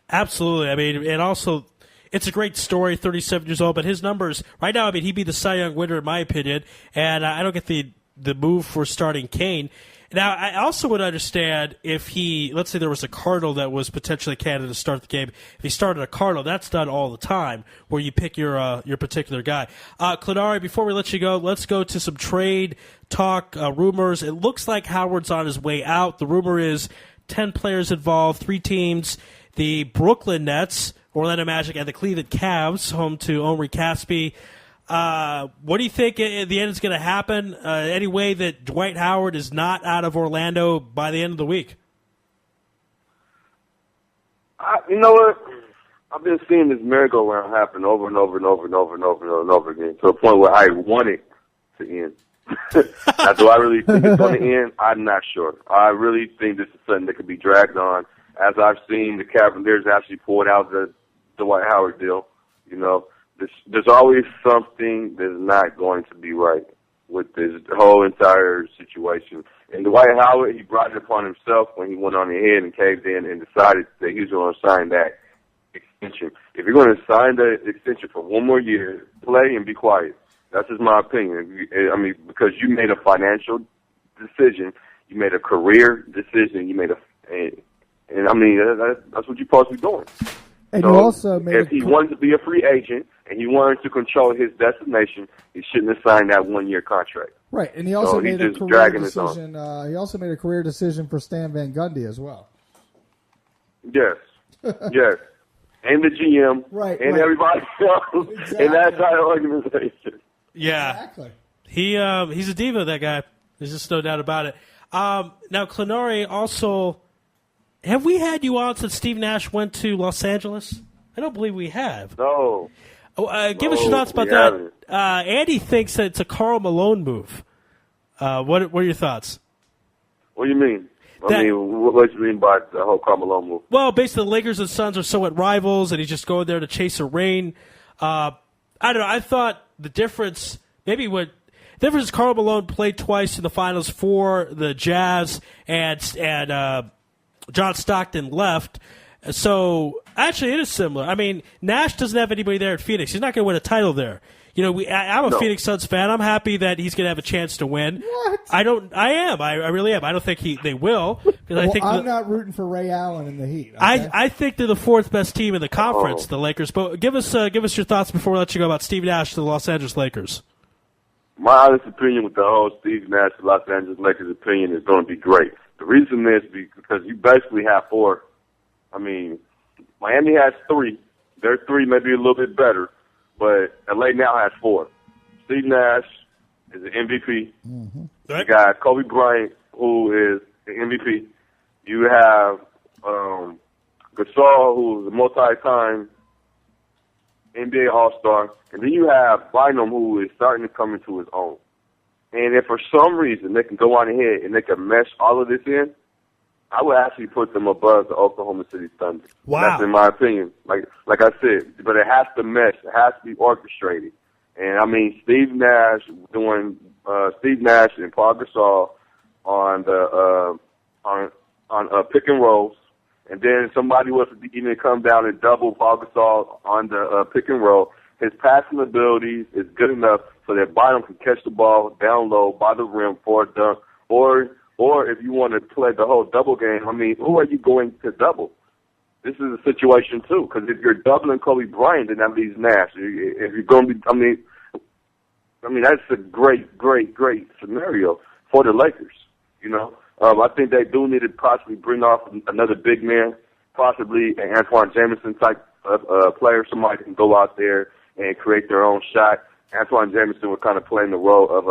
Absolutely. I mean, and also, it's a great story, 37 years old, but his numbers, right now, I mean, he'd be the Cy Young winner in my opinion, and I don't get the move for starting Cain. Now, I also would understand if let's say there was a Cardinal that was potentially a candidate to start the game. If he started a Cardinal, that's done all the time, where you pick your particular guy. Clinari, before we let you go, let's go to some trade talk, rumors. It looks like Howard's on his way out. The rumor is 10 players involved, 3 teams. The Brooklyn Nets, Orlando Magic, and the Cleveland Cavs, home to Omri Caspi. What do you think at the end is going to happen? Any way that Dwight Howard is not out of Orlando by the end of the week? You know what? I've been seeing this merry-go-round happen over and over and over and over and over and over and over again to a point where I want it to end. Now, do I really think it's going to end? I'm not sure. I really think this is something that could be dragged on. As I've seen, the Cavaliers actually pulled out the Dwight Howard deal. You know, there's always something that's not going to be right with this whole entire situation. And Dwight Howard, he brought it upon himself when he went on ahead and caved in and decided that he was going to sign that extension. If you're going to sign the extension for one more year, play and be quiet. That's just my opinion. I mean, because you made a financial decision, you made a career decision, you made and I mean, that's what you're supposed to be doing. And so you also made if he wanted to be a free agent and he wanted to control his destination, he shouldn't have signed that 1-year contract. Right, and he also made a career decision. He also made a career decision for Stan Van Gundy as well. Yes, yes, and the GM, right, and everybody else in that entire organization. Yeah, exactly. He's a diva, that guy. There's just no doubt about it. Now, Clinari, also, have we had you on since Steve Nash went to Los Angeles? I don't believe we have. No. Give us your thoughts about that. Andy thinks that it's a Karl Malone move. What are your thoughts? What do you mean? What do you mean by the whole Karl Malone move? Well, basically, the Lakers and Suns are somewhat rivals, and he's just going there to chase a ring. I don't know. I thought the difference, is Karl Malone played twice in the finals for the Jazz, and John Stockton left. So, actually, it is similar. I mean, Nash doesn't have anybody there at Phoenix. He's not going to win a title there. I'm a Phoenix Suns fan. I'm happy that he's going to have a chance to win. What? I am. I really am. I don't think they will. I'm not rooting for Ray Allen in the Heat. Okay? I think they're the fourth best team in the conference, the Lakers. But give us your thoughts before we let you go about Steve Nash to the Los Angeles Lakers. My honest opinion with the whole Steve Nash to Los Angeles Lakers opinion is going to be great. The reason is because you basically have four. I mean, Miami has three. Their three may be a little bit better, but LA now has four. Steve Nash is an MVP. Mm-hmm. You got Kobe Bryant, who is the MVP. You have Gasol, who is a multi-time NBA All-Star. And then you have Bynum, who is starting to come into his own. And if for some reason they can go on ahead and they can mesh all of this in, I would actually put them above the Oklahoma City Thunder. Wow. That's in my opinion. Like I said, but it has to mesh. It has to be orchestrated. And I mean, Steve Nash and Paul Gasol on the on pick and rolls, and then somebody was to even come down and double Paul Gasol on the pick and roll. His passing abilities is good enough so that Bynum can catch the ball down low by the rim for a dunk, or if you want to play the whole double game, I mean, who are you going to double? This is a situation too, because if you're doubling Kobe Bryant, then that leaves Nash. If you're going to be, I mean, that's a great scenario for the Lakers. I think they do need to possibly bring off another big man, possibly an Antoine Jameson type of player. Somebody can go out there and create their own shot. Antoine Jameson was kind of playing the role of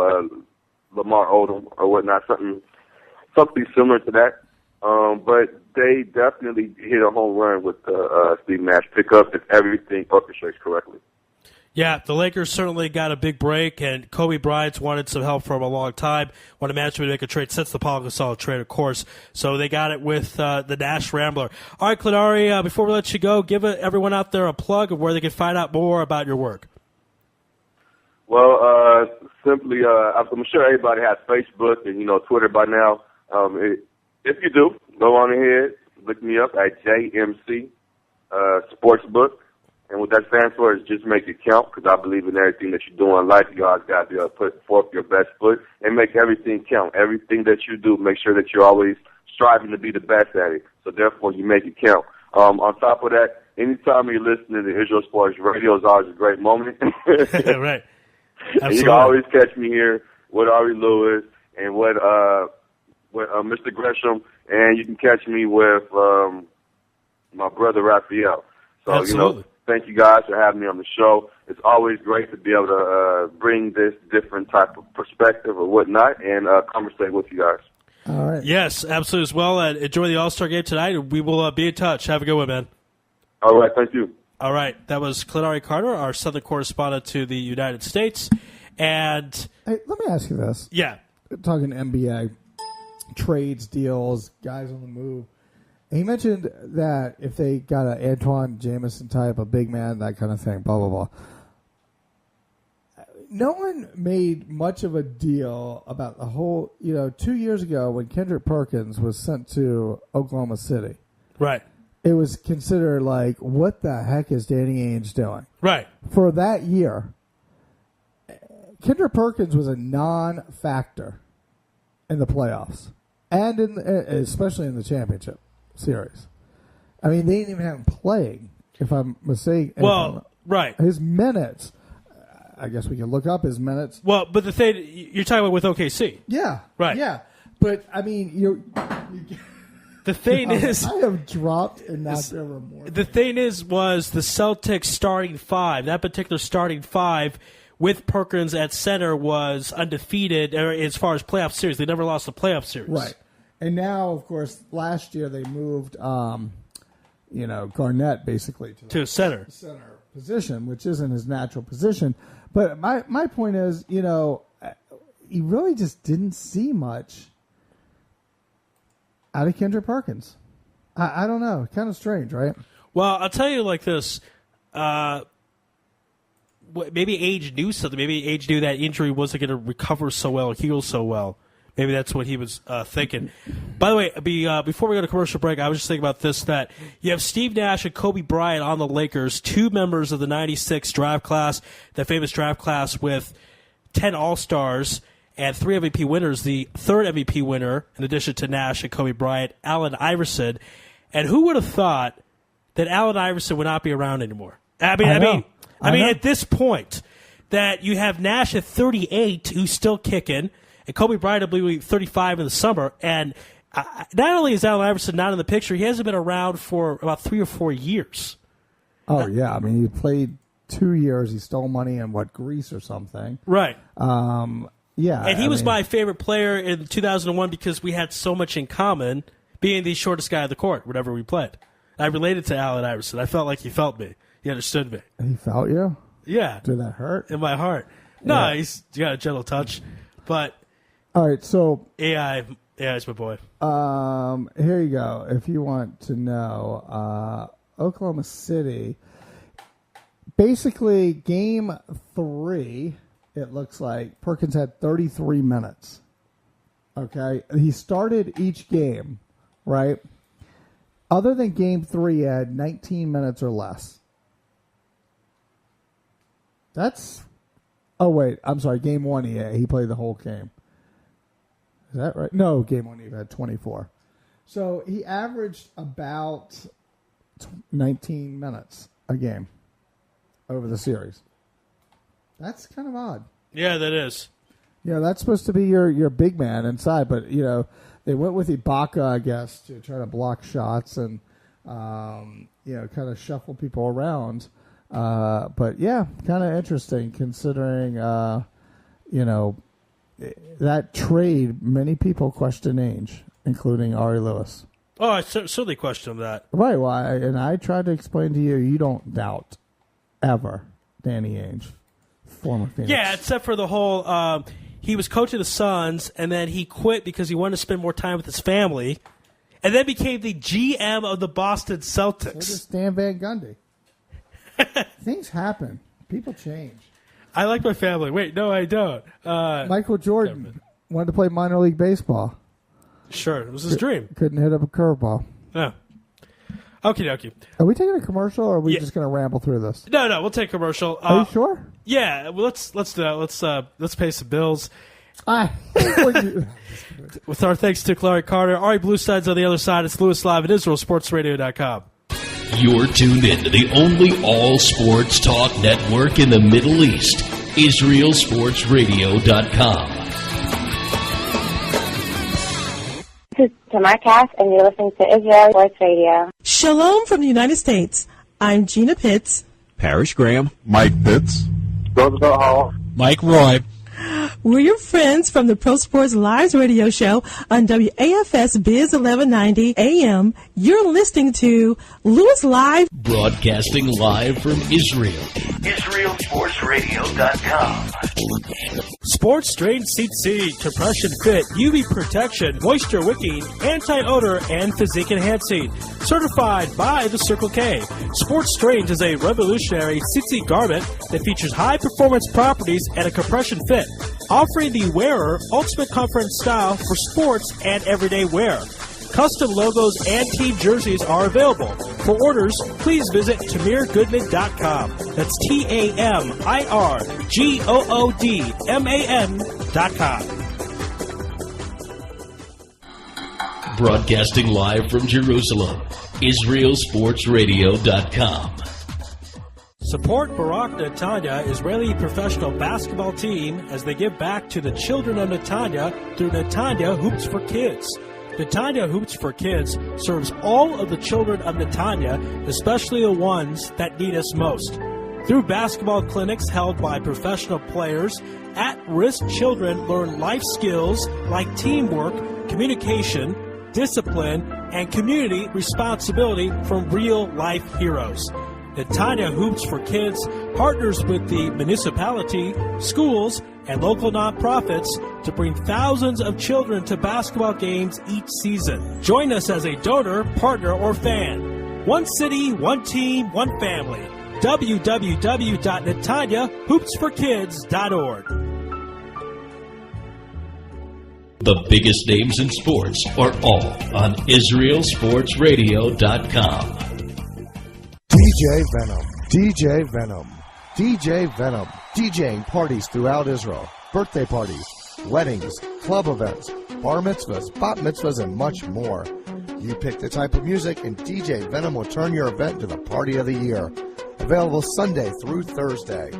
Lamar Odom or whatnot, something similar to that. But they definitely hit a home run with Steve Nash pickup if everything orchestrates correctly. Yeah, the Lakers certainly got a big break, and Kobe Bryant's wanted some help for a long time. Wanted management to make a trade since the Paul Gasol trade, of course. So they got it with the Nash Rambler. All right, Clodari, before we let you go, give everyone out there a plug of where they can find out more about your work. Well, simply, I'm sure everybody has Facebook and Twitter by now. If you do, go on ahead, look me up at JMC Sportsbook. And what that stands for is just make it count, because I believe in everything that you do in life. You always got to be able to put forth your best foot and make everything count. Everything that you do, make sure that you're always striving to be the best at it. So therefore, you make it count. On top of that, anytime you're listening to Israel Sports Radio is always a great moment. Right. Absolutely. And you can always catch me here with Ari Louis and with Mr. Gresham, and you can catch me with my brother Raphael. So, Absolutely. Thank you guys for having me on the show. It's always great to be able to bring this different type of perspective or whatnot and conversate with you guys. All right. Yes, absolutely as well. Enjoy the All-Star game tonight. We will be in touch. Have a good one, man. All right. Thank you. All right. That was Clodari Carter, our Southern correspondent to the United States. And hey, let me ask you this. Yeah. Talking NBA, trades, deals, guys on the move. He mentioned that if they got an Antoine Jameson type, a big man, that kind of thing, blah, blah, blah. No one made much of a deal about the whole, 2 years ago when Kendrick Perkins was sent to Oklahoma City. Right. It was considered like, what the heck is Danny Ainge doing? Right. For that year, Kendrick Perkins was a non-factor in the playoffs, and especially in the championship series. I mean, they didn't even have him playing, if I'm mistaken. Well, right. His minutes, I guess we can look up his minutes. Well, but the thing, you're talking about with OKC. Yeah. Right. Yeah. But, I mean, the thing is, I have dropped and not there remorse. The thing was the Celtics starting five, that particular starting five with Perkins at center was undefeated as far as playoff series. They never lost a playoff series. Right. And now, of course, last year they moved, Garnett basically to center position, which isn't his natural position. But my point is, you really just didn't see much out of Kendrick Perkins. I don't know. Kind of strange, right? Well, I'll tell you like this. Maybe Age knew something. Maybe Age knew that injury wasn't going to recover so well, heal so well. Maybe that's what he was thinking. By the way, before we go to commercial break, I was just thinking about this, that you have Steve Nash and Kobe Bryant on the Lakers, 2 members of the 96 draft class, that famous draft class with 10 All-Stars and 3 MVP winners. The third MVP winner, in addition to Nash and Kobe Bryant, Allen Iverson. And who would have thought that Allen Iverson would not be around anymore? I mean, at this point, that you have Nash at 38, who's still kicking, and Kobe Bryant, I believe, 35 in the summer. And not only is Allen Iverson not in the picture, he hasn't been around for about 3 or 4 years. Oh, yeah. I mean, he played 2 years. He stole money in, Greece or something. Right. Yeah. And he was my favorite player in 2001 because we had so much in common, being the shortest guy on the court whenever we played. I related to Allen Iverson. I felt like he felt me. He understood me. He felt you? Yeah. Did that hurt? In my heart. No, he's got a gentle touch. But all right, so AI is my boy. Here you go. If you want to know, Oklahoma City, basically game 3, it looks like Perkins had 33 minutes. Okay, he started each game, right? Other than game 3, he had 19 minutes or less. That's. Oh wait, I'm sorry. Game 1, he played the whole game. Is that right? No, game 1 he had 24. So he averaged about 19 minutes a game over the series. That's kind of odd. Yeah, that is. Yeah, that's supposed to be your big man inside, but they went with Ibaka, I guess, to try to block shots and kind of shuffle people around. But yeah, kind of interesting considering that trade, many people question Ainge, including Ari Louis. Oh, I certainly question that. Right. Well, I tried to explain to you, you don't doubt ever Danny Ainge, former Phoenix. Yeah, except for the whole he was coach of the Suns, and then he quit because he wanted to spend more time with his family, and then became the GM of the Boston Celtics. So does Stan Van Gundy. Things happen. People change. I like my family. Wait, no, I don't. Michael Jordan wanted to play minor league baseball. Sure, it was his dream. Couldn't hit up a curveball. No. Okie dokie. Are we taking a commercial, or are we just going to ramble through this? No, we'll take a commercial. Are you sure? Yeah, well, let's do that. Let's pay some bills. With our thanks to Clary Carter, Ari Blueside's on the other side. It's Louis Live at IsraelSportsRadio.com. You're tuned in to the only all-sports talk network in the Middle East, IsraelSportsRadio.com. This is Tamar Cass, and you're listening to Israel Sports Radio. Shalom from the United States. I'm Gina Pitts. Parrish Graham. Mike Pitts. Roosevelt Hall. Mike Roy. We're your friends from the Pro Sports Lives radio show on WAFS Biz 1190 AM. You're listening to Louis Live. Broadcasting live from Israel. IsraelSportsRadio.com. Sports Drain Seat Seat, Compression Fit, UV Protection, Moisture Wicking, Anti-Odor, and Physique Enhancing. Certified by the Circle K. Sports Drains is a revolutionary seat garment that features high-performance properties and a compression fit, offering the wearer ultimate comfort and style for sports and everyday wear. Custom logos and team jerseys are available. For orders, please visit TamirGoodman.com. That's TamirGoodman.com. Broadcasting live from Jerusalem, IsraelSportsRadio.com. Support Barak Netanya, Israeli professional basketball team, as they give back to the children of Netanya through Netanya Hoops for Kids. Netanya Hoops for Kids serves all of the children of Netanya, especially the ones that need us most. Through basketball clinics held by professional players, at-risk children learn life skills like teamwork, communication, discipline, and community responsibility from real-life heroes. Netanya Hoops for Kids partners with the municipality, schools, and local nonprofits to bring thousands of children to basketball games each season. Join us as a donor, partner, or fan. One city, one team, one family. www.netanyahoopsforkids.org. The biggest names in sports are all on IsraelSportsRadio.com. DJ Venom, DJ Venom, DJ Venom, DJing parties throughout Israel, birthday parties, weddings, club events, bar mitzvahs, bat mitzvahs, and much more. You pick the type of music, and DJ Venom will turn your event into the party of the year. Available Sunday through Thursday.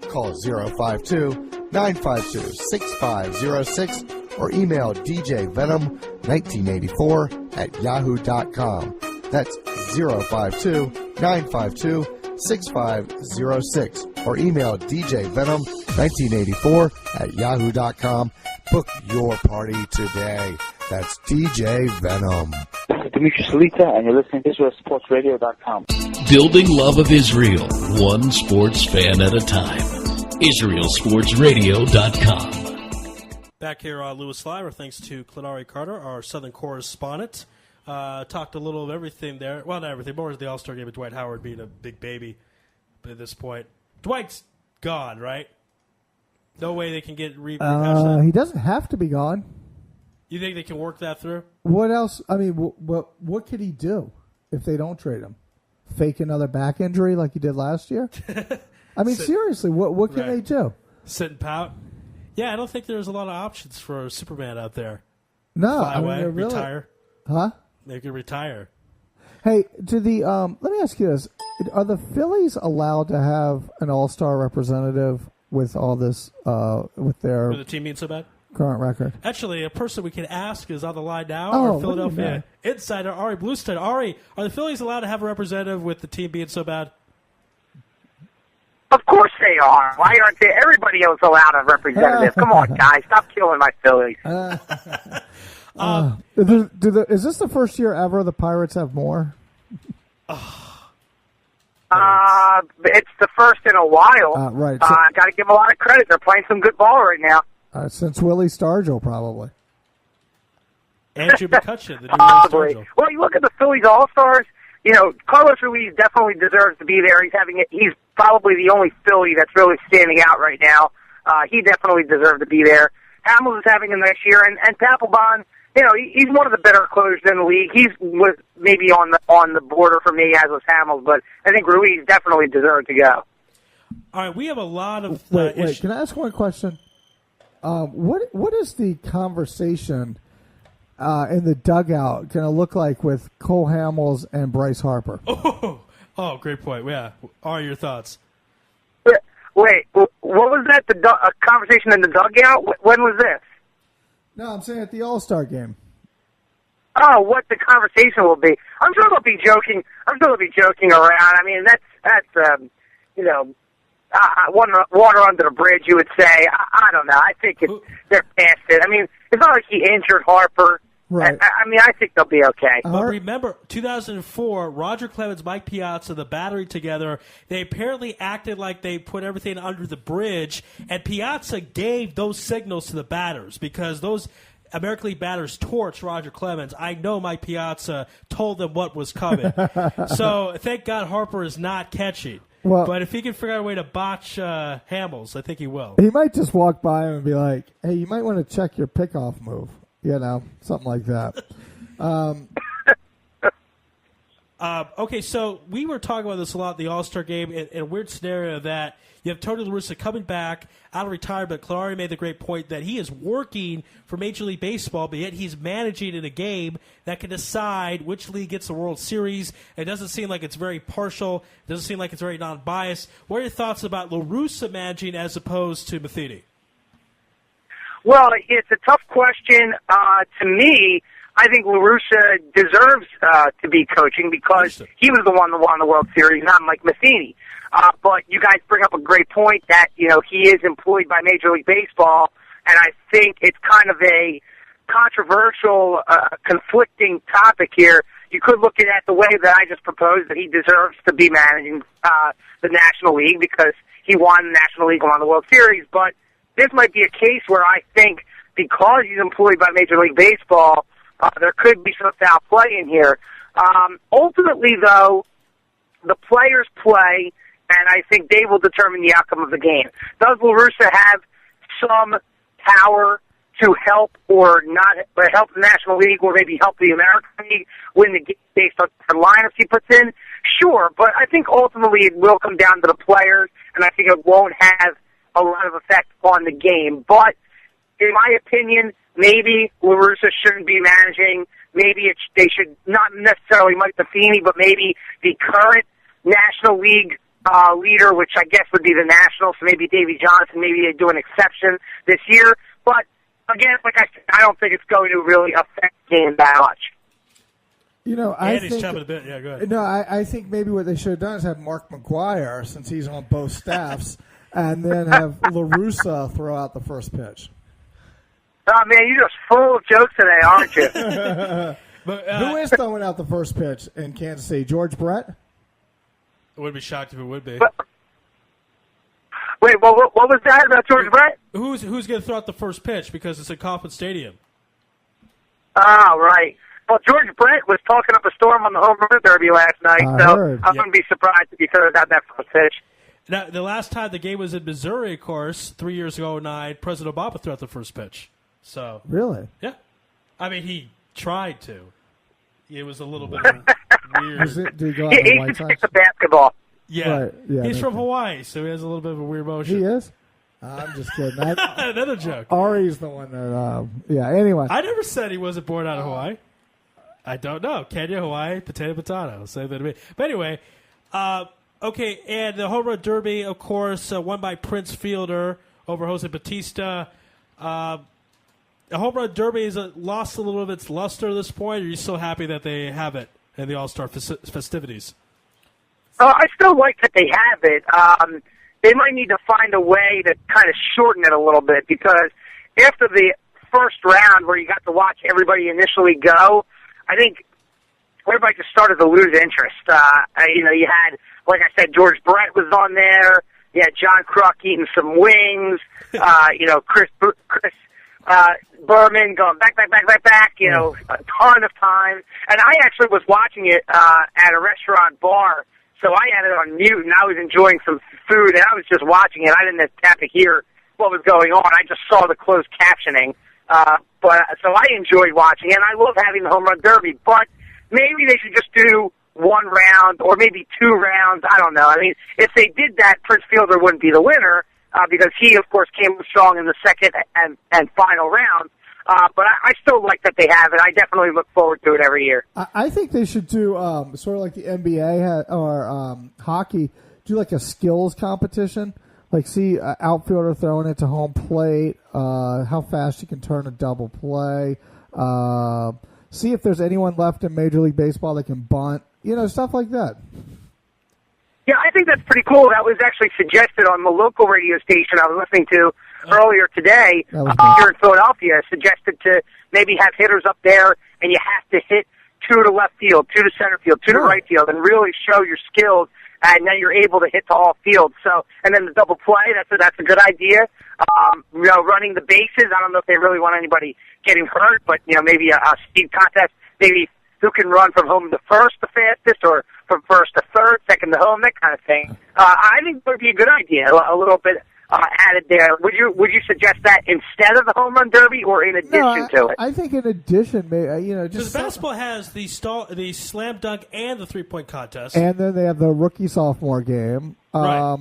Call 052-952-6506 or email djvenom1984@yahoo.com. That's 052-952-6506 or email djvenom1984@yahoo.com. Book your party today. That's DJ Venom. This is Dimitri Salita, and you're listening to IsraelSportsRadio.com. Building love of Israel, one sports fan at a time. IsraelSportsRadio.com. Back here on Louis Live, thanks to Ari Carter, our Southern correspondent. Talked a little of everything there. Well, not everything. More of the All-Star game of Dwight Howard being a big baby. But at this point, Dwight's gone, right? No way they can get rehash that. He doesn't have to be gone. You think they can work that through? What else? I mean, what could he do if they don't trade him? Fake another back injury like he did last year? I mean, seriously, what can they do? Sit and pout? Yeah, I don't think there's a lot of options for Superman out there. No, Fly away, really, retire. Huh? They can retire. Hey, let me ask you this: are the Phillies allowed to have an All-Star representative with all this with their the team being so bad? Current record. Actually, a person we can ask is on the line now. Oh, our Philadelphia insider, Ari Bluestein. Ari, are the Phillies allowed to have a representative with the team being so bad? Of course they are. Why aren't they? Everybody else allowed a representative. Come on, guys. Stop killing my Phillies. Is this the first year ever the Pirates have more? It's the first in a while. Right. Got to give them a lot of credit. They're playing some good ball right now. Since Willie Stargell, probably. Andrew McCutcheon, the new Probably. Stargell. Well, you look at the Phillies All-Stars. You know, Carlos Ruiz definitely deserves to be there. He's probably the only Philly that's really standing out right now. He definitely deserves to be there. Hamels is having him next year, and Papelbon, you know, he's one of the better closers in the league. He's maybe on the border for me, as was Hamels, but I think Ruiz definitely deserves to go. All right, we have a lot of wait. Can I ask one question? What is the conversation in the dugout going to look like with Cole Hamels and Bryce Harper? Oh, great point. Yeah. Are your thoughts? Wait, what was that? A conversation in the dugout? When was this? No, I'm saying at the All-Star game. Oh, what the conversation will be? I'm sure they'll be joking. I'm sure they'll be joking around. I mean, that's you know, water under the bridge, you would say. I don't know. I think they're past it. I mean, it's not like he injured Harper. Right. I mean, I think they'll be okay. But remember, 2004, Roger Clemens, Mike Piazza, the battery together, they apparently acted like they put everything under the bridge, and Piazza gave those signals to the batters because those American League batters torched Roger Clemens. I know Mike Piazza told them what was coming. So thank God Harper is not catching. Well, but if he can figure out a way to botch Hamels, I think he will. He might just walk by him and be like, hey, you might want to check your pickoff move. You know, something like that. Okay, so we were talking about this a lot in the All-Star game, in a weird scenario that you have Tony La Russa coming back out of retirement. Clary made the great point that he is working for Major League Baseball, but yet he's managing in a game that can decide which league gets the World Series. It doesn't seem like it's very partial. It doesn't seem like it's very non-biased. What are your thoughts about La Russa managing as opposed to Matheny? Well, it's a tough question. To me, I think La Russa deserves to be coaching because he was the one that won the World Series, not Mike Matheny. But you guys bring up a great point that, you know, he is employed by Major League Baseball, and I think it's kind of a controversial, conflicting topic here. You could look at it the way that I just proposed, that he deserves to be managing the National League because he won the National League and won the World Series, but this might be a case where I think because he's employed by Major League Baseball, there could be some foul play in here. Ultimately, though, the players play, and I think they will determine the outcome of the game. Does La Russa have some power to help or not help the National League or maybe help the American League win the game based on the lineups he puts in? Sure, but I think ultimately it will come down to the players, and I think it won't have a lot of effect on the game. But in my opinion, maybe La Russa shouldn't be managing. Maybe they should not necessarily Mike Buffini, but maybe the current National League leader, which I guess would be the Nationals, so maybe Davey Johnson, maybe they do an exception this year. But again, like I said, I don't think it's going to really affect the game that much. I think a bit. Yeah, go ahead. No, I think maybe what they should have done is have Mark McGwire, since he's on both staffs, and then have La Russa throw out the first pitch. Oh, man, you're just full of jokes today, aren't you? But, who is throwing out the first pitch in Kansas City? George Brett? I wouldn't be shocked if it would be. Wait, what was that about George Brett? Who's going to throw out the first pitch because it's at Kauffman Stadium? Oh, right. Well, George Brett was talking up a storm on the home run derby last night, I wouldn't be surprised if he threw out that first pitch. Now, the last time the game was in Missouri, of course, 3 years ago, President Obama threw out the first pitch. So really, yeah. I mean, he tried to. It was a little bit weird. Did he go out the White Sox? The basketball. Yeah, right. Yeah, he's from Hawaii, so he has a little bit of a weird motion. He is. I'm just kidding. Another joke. Ari's the one that. Anyway, I never said he wasn't born out of Hawaii. I don't know. Kenya, Hawaii, potato. Same thing to me. But anyway, okay, and the home run derby, of course, won by Prince Fielder over Jose Bautista. The home run derby has lost a little of its luster at this point. Or are you still happy that they have it in the All-Star festivities? I still like that they have it. They might need to find a way to kind of shorten it a little bit, because after the first round where you got to watch everybody initially go, I think everybody just started to lose interest. You had, like I said, George Brett was on there. You had John Kruk eating some wings. Chris Berman going back, a ton of time. And I actually was watching it at a restaurant bar, so I had it on mute, and I was enjoying some food, and I was just watching it. I didn't have to hear what was going on. I just saw the closed captioning. So I enjoyed watching it, and I love having the home run derby. But maybe they should just do one round or maybe 2 rounds. I don't know. I mean, if they did that, Prince Fielder wouldn't be the winner because he, of course, came strong in the second and final round. But I still like that they have it. I definitely look forward to it every year. I think they should do sort of like the NBA or hockey, do like a skills competition. Like, see outfielder throwing it to home plate, how fast you can turn a double play. See if there's anyone left in Major League Baseball that can bunt. Stuff like that. Yeah, I think that's pretty cool. That was actually suggested on the local radio station I was listening to earlier today here in Philadelphia. Suggested to maybe have hitters up there, and you have to hit 2 to left field, 2 to center field, 2 to right field, and really show your skills. And then you're able to hit to all fields. So, and then the double play, that's a good idea. Running the bases, I don't know if they really want anybody getting hurt, but, maybe a speed contest, maybe who can run from home to first the fastest, or from first to third, second to home, that kind of thing. I think it would be a good idea, a little bit added there. Would you suggest that instead of the home run derby or in addition to it? I think in addition, because basketball has the slam dunk and the 3-point contest, and then they have the rookie sophomore game. Right.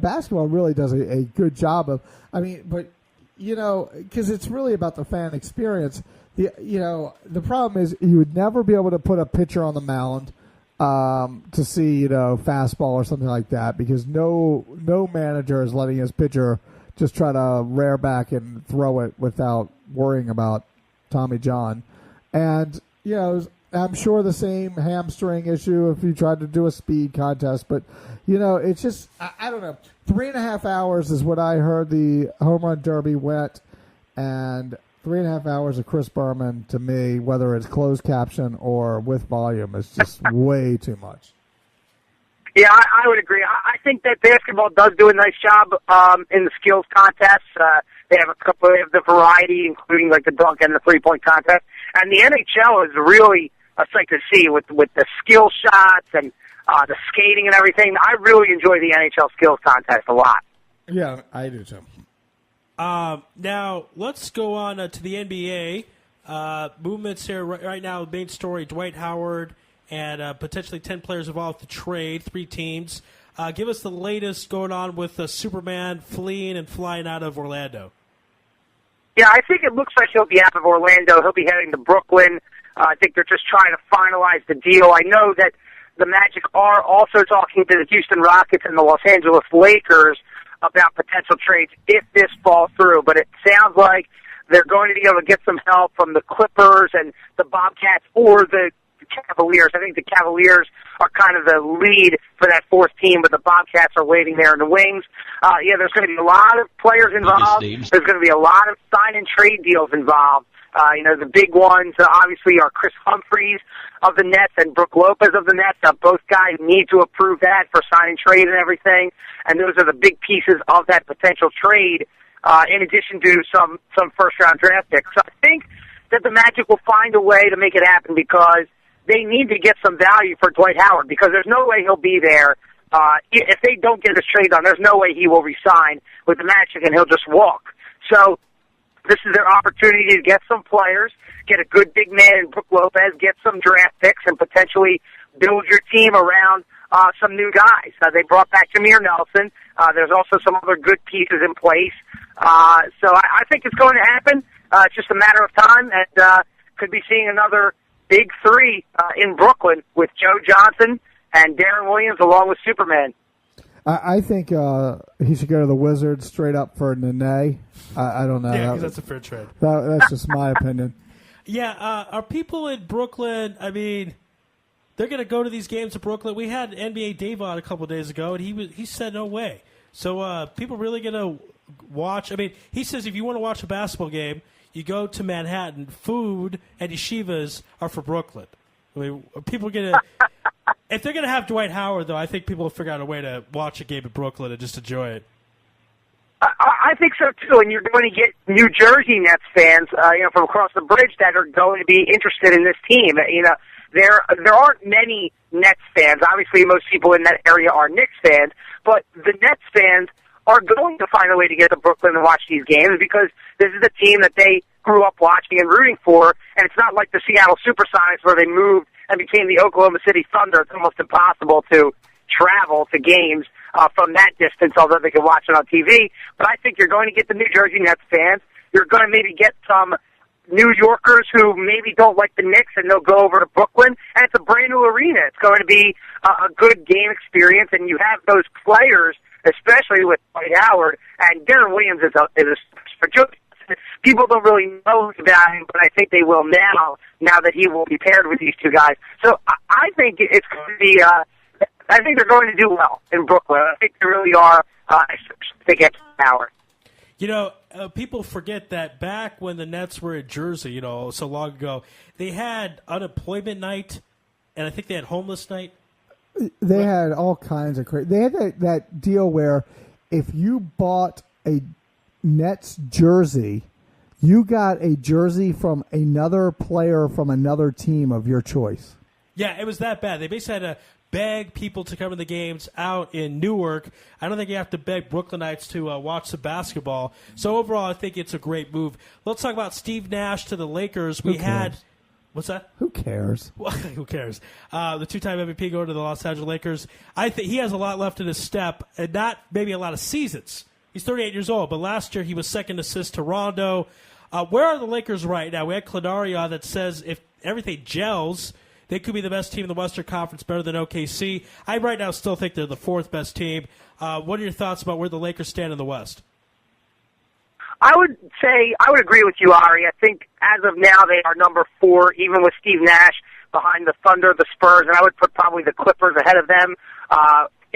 Basketball really does a good job of. Because it's really about the fan experience. The problem is you would never be able to put a pitcher on the mound to see, fastball or something like that, because no manager is letting his pitcher just try to rear back and throw it without worrying about Tommy John. And, I'm sure the same hamstring issue if you tried to do a speed contest, but, it's just, I don't know. 3.5 hours is what I heard the home run derby went, and 3.5 hours of Chris Berman, to me, whether it's closed caption or with volume, is just way too much. Yeah, I would agree. I think that basketball does do a nice job in the skills contests. They have the variety, including like the dunk and the 3-point contest. And the NHL is really a sight to see with the skill shots and the skating and everything. I really enjoy the NHL skills contest a lot. Yeah, I do too. Now, let's go on to the NBA. Movements here right now, the main story, Dwight Howard and potentially 10 players involved to trade, 3 teams. Give us the latest going on with Superman fleeing and flying out of Orlando. Yeah, I think it looks like he'll be out of Orlando. He'll be heading to Brooklyn. I think they're just trying to finalize the deal. I know that the Magic are also talking to the Houston Rockets and the Los Angeles Lakers about potential trades if this falls through. But it sounds like they're going to be able to get some help from the Clippers and the Bobcats or the Cavaliers. I think the Cavaliers are kind of the lead for that 4th team, but the Bobcats are waiting there in the wings. There's going to be a lot of players involved. There's going to be a lot of sign and trade deals involved. The big ones obviously are Chris Humphries of the Nets and Brook Lopez of the Nets. Both guys need to approve that for sign and trade and everything, and those are the big pieces of that potential trade, in addition to some first-round draft picks. So I think that the Magic will find a way to make it happen because they need to get some value for Dwight Howard because there's no way he'll be there. If they don't get this trade done, there's no way he will resign with the Magic and he'll just walk. So this is their opportunity to get some players, get a good big man in Brook Lopez, get some draft picks, and potentially build your team around some new guys. They brought back Jameer Nelson. There's also some other good pieces in place. So I think it's going to happen. It's just a matter of time, and could be seeing another big 3 in Brooklyn with Joe Johnson and Darren Williams along with Superman. I think he should go to the Wizards straight up for Nene. I don't know. Yeah, because that's a fair trade. That's just my opinion. Yeah, are people in Brooklyn, I mean, they're going to go to these games in Brooklyn. We had NBA Dave on a couple of days ago, and he said no way. So people really going to watch? I mean, he says if you want to watch a basketball game, you go to Manhattan. Food and yeshivas are for Brooklyn. I mean, people going to if they're going to have Dwight Howard, though, I think people will figure out a way to watch a game in Brooklyn and just enjoy it. I think so too, and you're going to get New Jersey Nets fans, from across the bridge that are going to be interested in this team. There aren't many Nets fans. Obviously, most people in that area are Knicks fans, but the Nets fans are going to find a way to get to Brooklyn and watch these games because this is the team that they grew up watching and rooting for, and it's not like the Seattle Supersonics where they moved and became the Oklahoma City Thunder. It's almost impossible to travel to games from that distance, although they can watch it on TV. But I think you're going to get the New Jersey Nets fans. You're going to maybe get some New Yorkers who maybe don't like the Knicks, and they'll go over to Brooklyn, and it's a brand new arena. It's going to be a good game experience, and you have those players, especially with Dwight Howard, and Darren Williams is a people don't really know about him, but I think they will now that he will be paired with these 2 guys. So I think it's going to be, I think they're going to do well in Brooklyn. I think they really are, to get Howard. People forget that back when the Nets were in Jersey, so long ago, they had unemployment night, and I think they had homeless night. They had all kinds of crazy. They had that deal where if you bought a Nets jersey, you got a jersey from another player from another team of your choice. Yeah, it was that bad. They basically had to beg people to come to the games out in Newark. I don't think you have to beg Brooklynites to watch the basketball. So overall, I think it's a great move. Let's talk about Steve Nash to the Lakers. What's that? Who cares? Well, who cares? The 2-time MVP going to the Los Angeles Lakers. I think he has a lot left in his step, and not maybe a lot of seasons. He's 38 years old, but last year he was second assist to Rondo. Where are the Lakers right now? We had Clanario that says if everything gels, they could be the best team in the Western Conference, better than OKC. I right now still think they're the 4th best team. What are your thoughts about where the Lakers stand in the West? I would agree with you, Ari. I think as of now they are number 4, even with Steve Nash behind the Thunder, the Spurs, and I would put probably the Clippers ahead of them.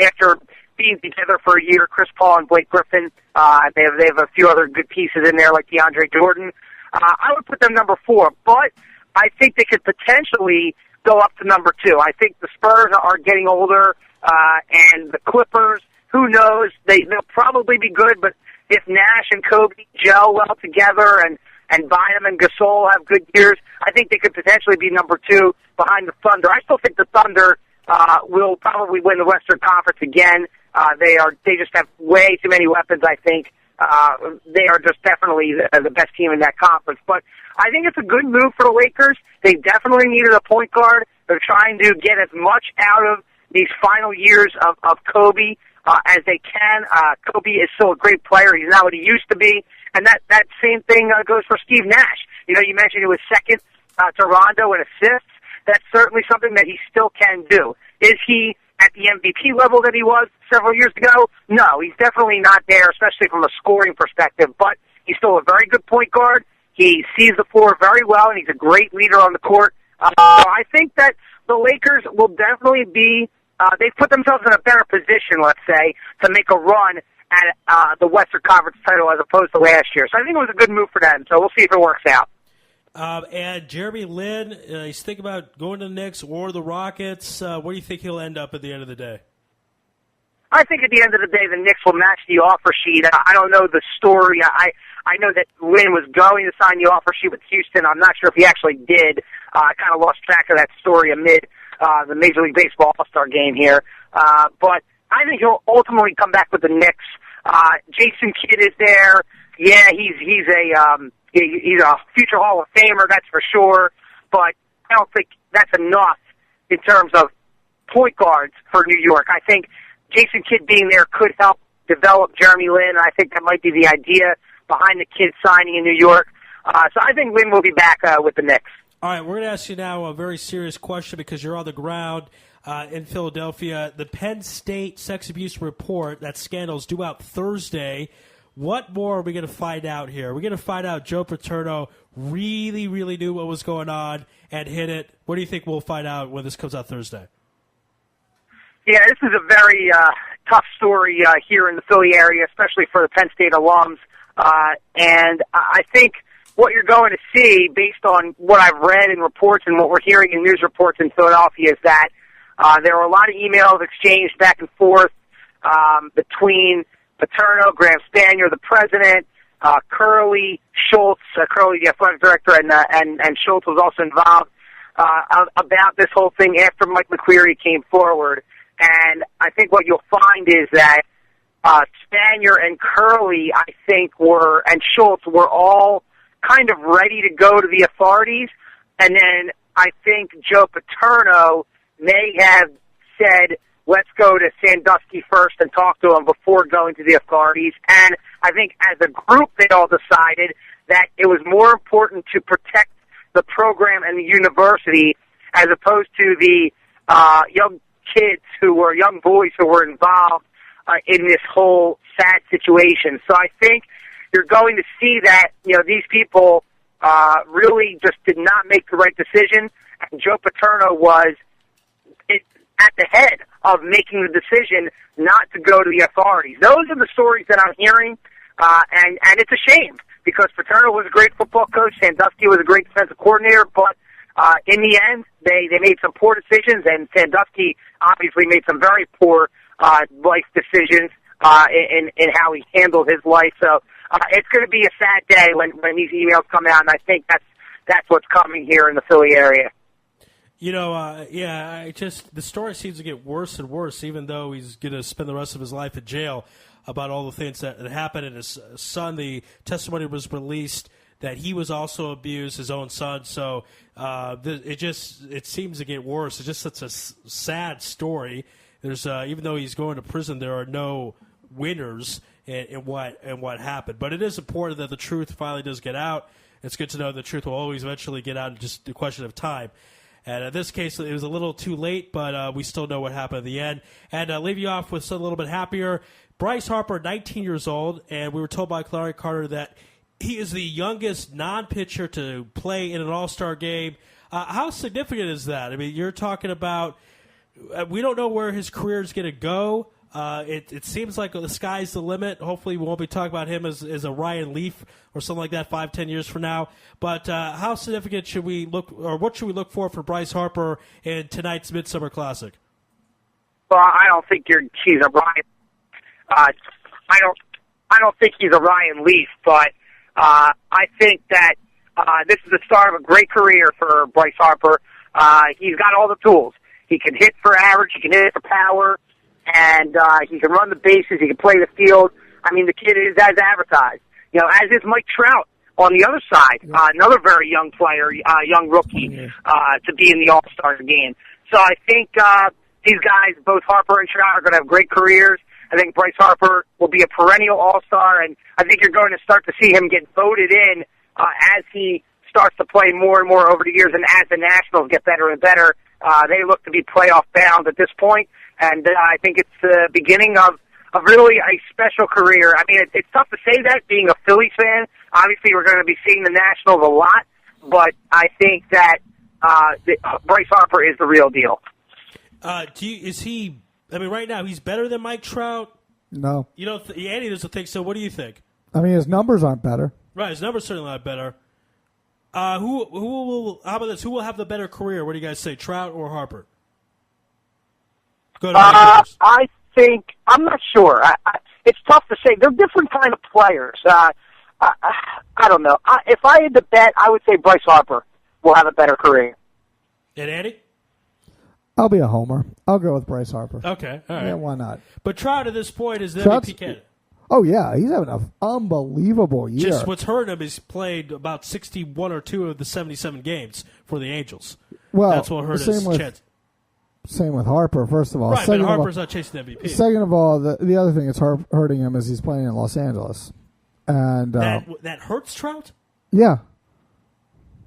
After being together for a year, Chris Paul and Blake Griffin, they have a few other good pieces in there like DeAndre Jordan. I would put them number 4, but I think they could potentially go up to number 2. I think the Spurs are getting older, and the Clippers, who knows? They'll probably be good, but if Nash and Kobe gel well together and Bynum and Gasol have good years, I think they could potentially be number 2 behind the Thunder. I still think the Thunder will probably win the Western Conference again. They just have way too many weapons, I think, they are just definitely the best team in that conference. But I think it's a good move for the Lakers. They definitely needed a point guard. They're trying to get as much out of these final years of Kobe as they can. Kobe is still a great player. He's not what he used to be. And that same thing goes for Steve Nash. You know, you mentioned he was second to Rondo in assists. That's certainly something that he still can do. Is he at the MVP level that he was several years ago? No, he's definitely not there, especially from a scoring perspective. But he's still a very good point guard. He sees the floor very well, and he's a great leader on the court. So I think that the Lakers will definitely be they've put themselves in a better position, let's say, to make a run at the Western Conference title as opposed to last year. So I think it was a good move for them. So we'll see if it works out. And Jeremy Lin, he's thinking about going to the Knicks or the Rockets. Where do you think he'll end up at the end of the day? I think at the end of the day, the Knicks will match the offer sheet. I don't know the story. I know that Lin was going to sign the offer sheet with Houston. I'm not sure if he actually did. I kind of lost track of that story amid the Major League Baseball All-Star game here. But I think he'll ultimately come back with the Knicks. Jason Kidd is there. Yeah, he's a future Hall of Famer, that's for sure. But I don't think that's enough in terms of point guards for New York. I think Jason Kidd being there could help develop Jeremy Lin. I think that might be the idea behind the Kidd signing in New York. So I think Lin will be back with the Knicks. All right, we're going to ask you now a very serious question because you're on the ground in Philadelphia. The Penn State sex abuse report, that scandal, is due out Thursday. What more are we going to find out here? We're going to find out Joe Paterno really, really knew what was going on and hid it. What do you think we'll find out when this comes out Thursday? Yeah, this is a very tough story here in the Philly area, especially for the Penn State alums. And I think what you're going to see, based on what I've read in reports and what we're hearing in news reports in Philadelphia, is that there were a lot of emails exchanged back and forth between Paterno, Graham Spanier, the president, Curley, Schultz, Curley, the athletic director, and Schultz was also involved about this whole thing after Mike McCleary came forward. And I think what you'll find is that Spanier and Curley, I think, and Schultz were all kind of ready to go to the authorities. And then I think Joe Paterno may have said, let's go to Sandusky first and talk to him before going to the authorities. And I think as a group, they all decided that it was more important to protect the program and the university as opposed to the young boys who were involved in this whole sad situation. So I think you're going to see that, these people really just did not make the right decision. And Joe Paterno was at the head of making the decision not to go to the authorities. Those are the stories that I'm hearing, and it's a shame because Paterno was a great football coach, Sandusky was a great defensive coordinator, but in the end, they made some poor decisions, and Sandusky obviously made some very poor life decisions in how he handled his life. So it's going to be a sad day when these emails come out, and I think that's what's coming here in the Philly area. The story seems to get worse and worse, even though he's going to spend the rest of his life in jail about all the things that happened. And his son, the testimony was released that he was also abused, his own son. So it seems to get worse. It's just such a sad story. There's even though he's going to prison, there are no winners in what happened. But it is important that the truth finally does get out. It's good to know the truth will always eventually get out. It's just a question of time. And in this case, it was a little too late, but we still know what happened at the end. And leave you off with something a little bit happier. Bryce Harper, 19 years old, and we were told by Larry Carter that he is the youngest non-pitcher to play in an All-Star game. How significant is that? I mean, you're talking about we don't know where his career is going to go. It seems like the sky's the limit. Hopefully we won't be talking about him as a Ryan Leaf or something like that 5-10 years from now. But how significant should we look, or what should we look for Bryce Harper in tonight's Midsummer Classic? Well, I don't think he's a Ryan. I don't think he's a Ryan Leaf, but I think that this is the start of a great career for Bryce Harper. He's got all the tools. He can hit for average. He can hit for power. And he can run the bases. He can play the field. I mean, the kid is as advertised. You know, as is Mike Trout on the other side, another very young player, young rookie, to be in the All-Star game. So I think these guys, both Harper and Trout, are going to have great careers. I think Bryce Harper will be a perennial All-Star, and I think you're going to start to see him get voted in as he starts to play more and more over the years, and as the Nationals get better and better. They look to be playoff bound at this point, and I think it's the beginning of really a special career. I mean, it's tough to say that, being a Phillies fan. Obviously, we're going to be seeing the Nationals a lot, but I think that Bryce Harper is the real deal. Is he? I mean, right now he's better than Mike Trout. No, you don't. Andy doesn't think so. What do you think? I mean, his numbers aren't better. Right, his numbers certainly not better. Who will? How about this? Who will have the better career? What do you guys say, Trout or Harper? Go to I think I'm not sure. It's tough to say. They're different kind of players. I don't know. If I had to bet, I would say Bryce Harper will have a better career. And Andy? I'll be a homer. I'll go with Bryce Harper. Okay, all right. Yeah, why not? But Trout at this point is the MVP candidate. Oh, yeah. He's having an unbelievable year. Just what's hurt him is played about 61 or 2 of the 77 games for the Angels. Well, that's what hurt his chance. Same with Harper, first of all. Right, but Harper's not chasing the MVP. Second of all, the other thing that's hurting him is he's playing in Los Angeles. And that hurts Trout? Yeah.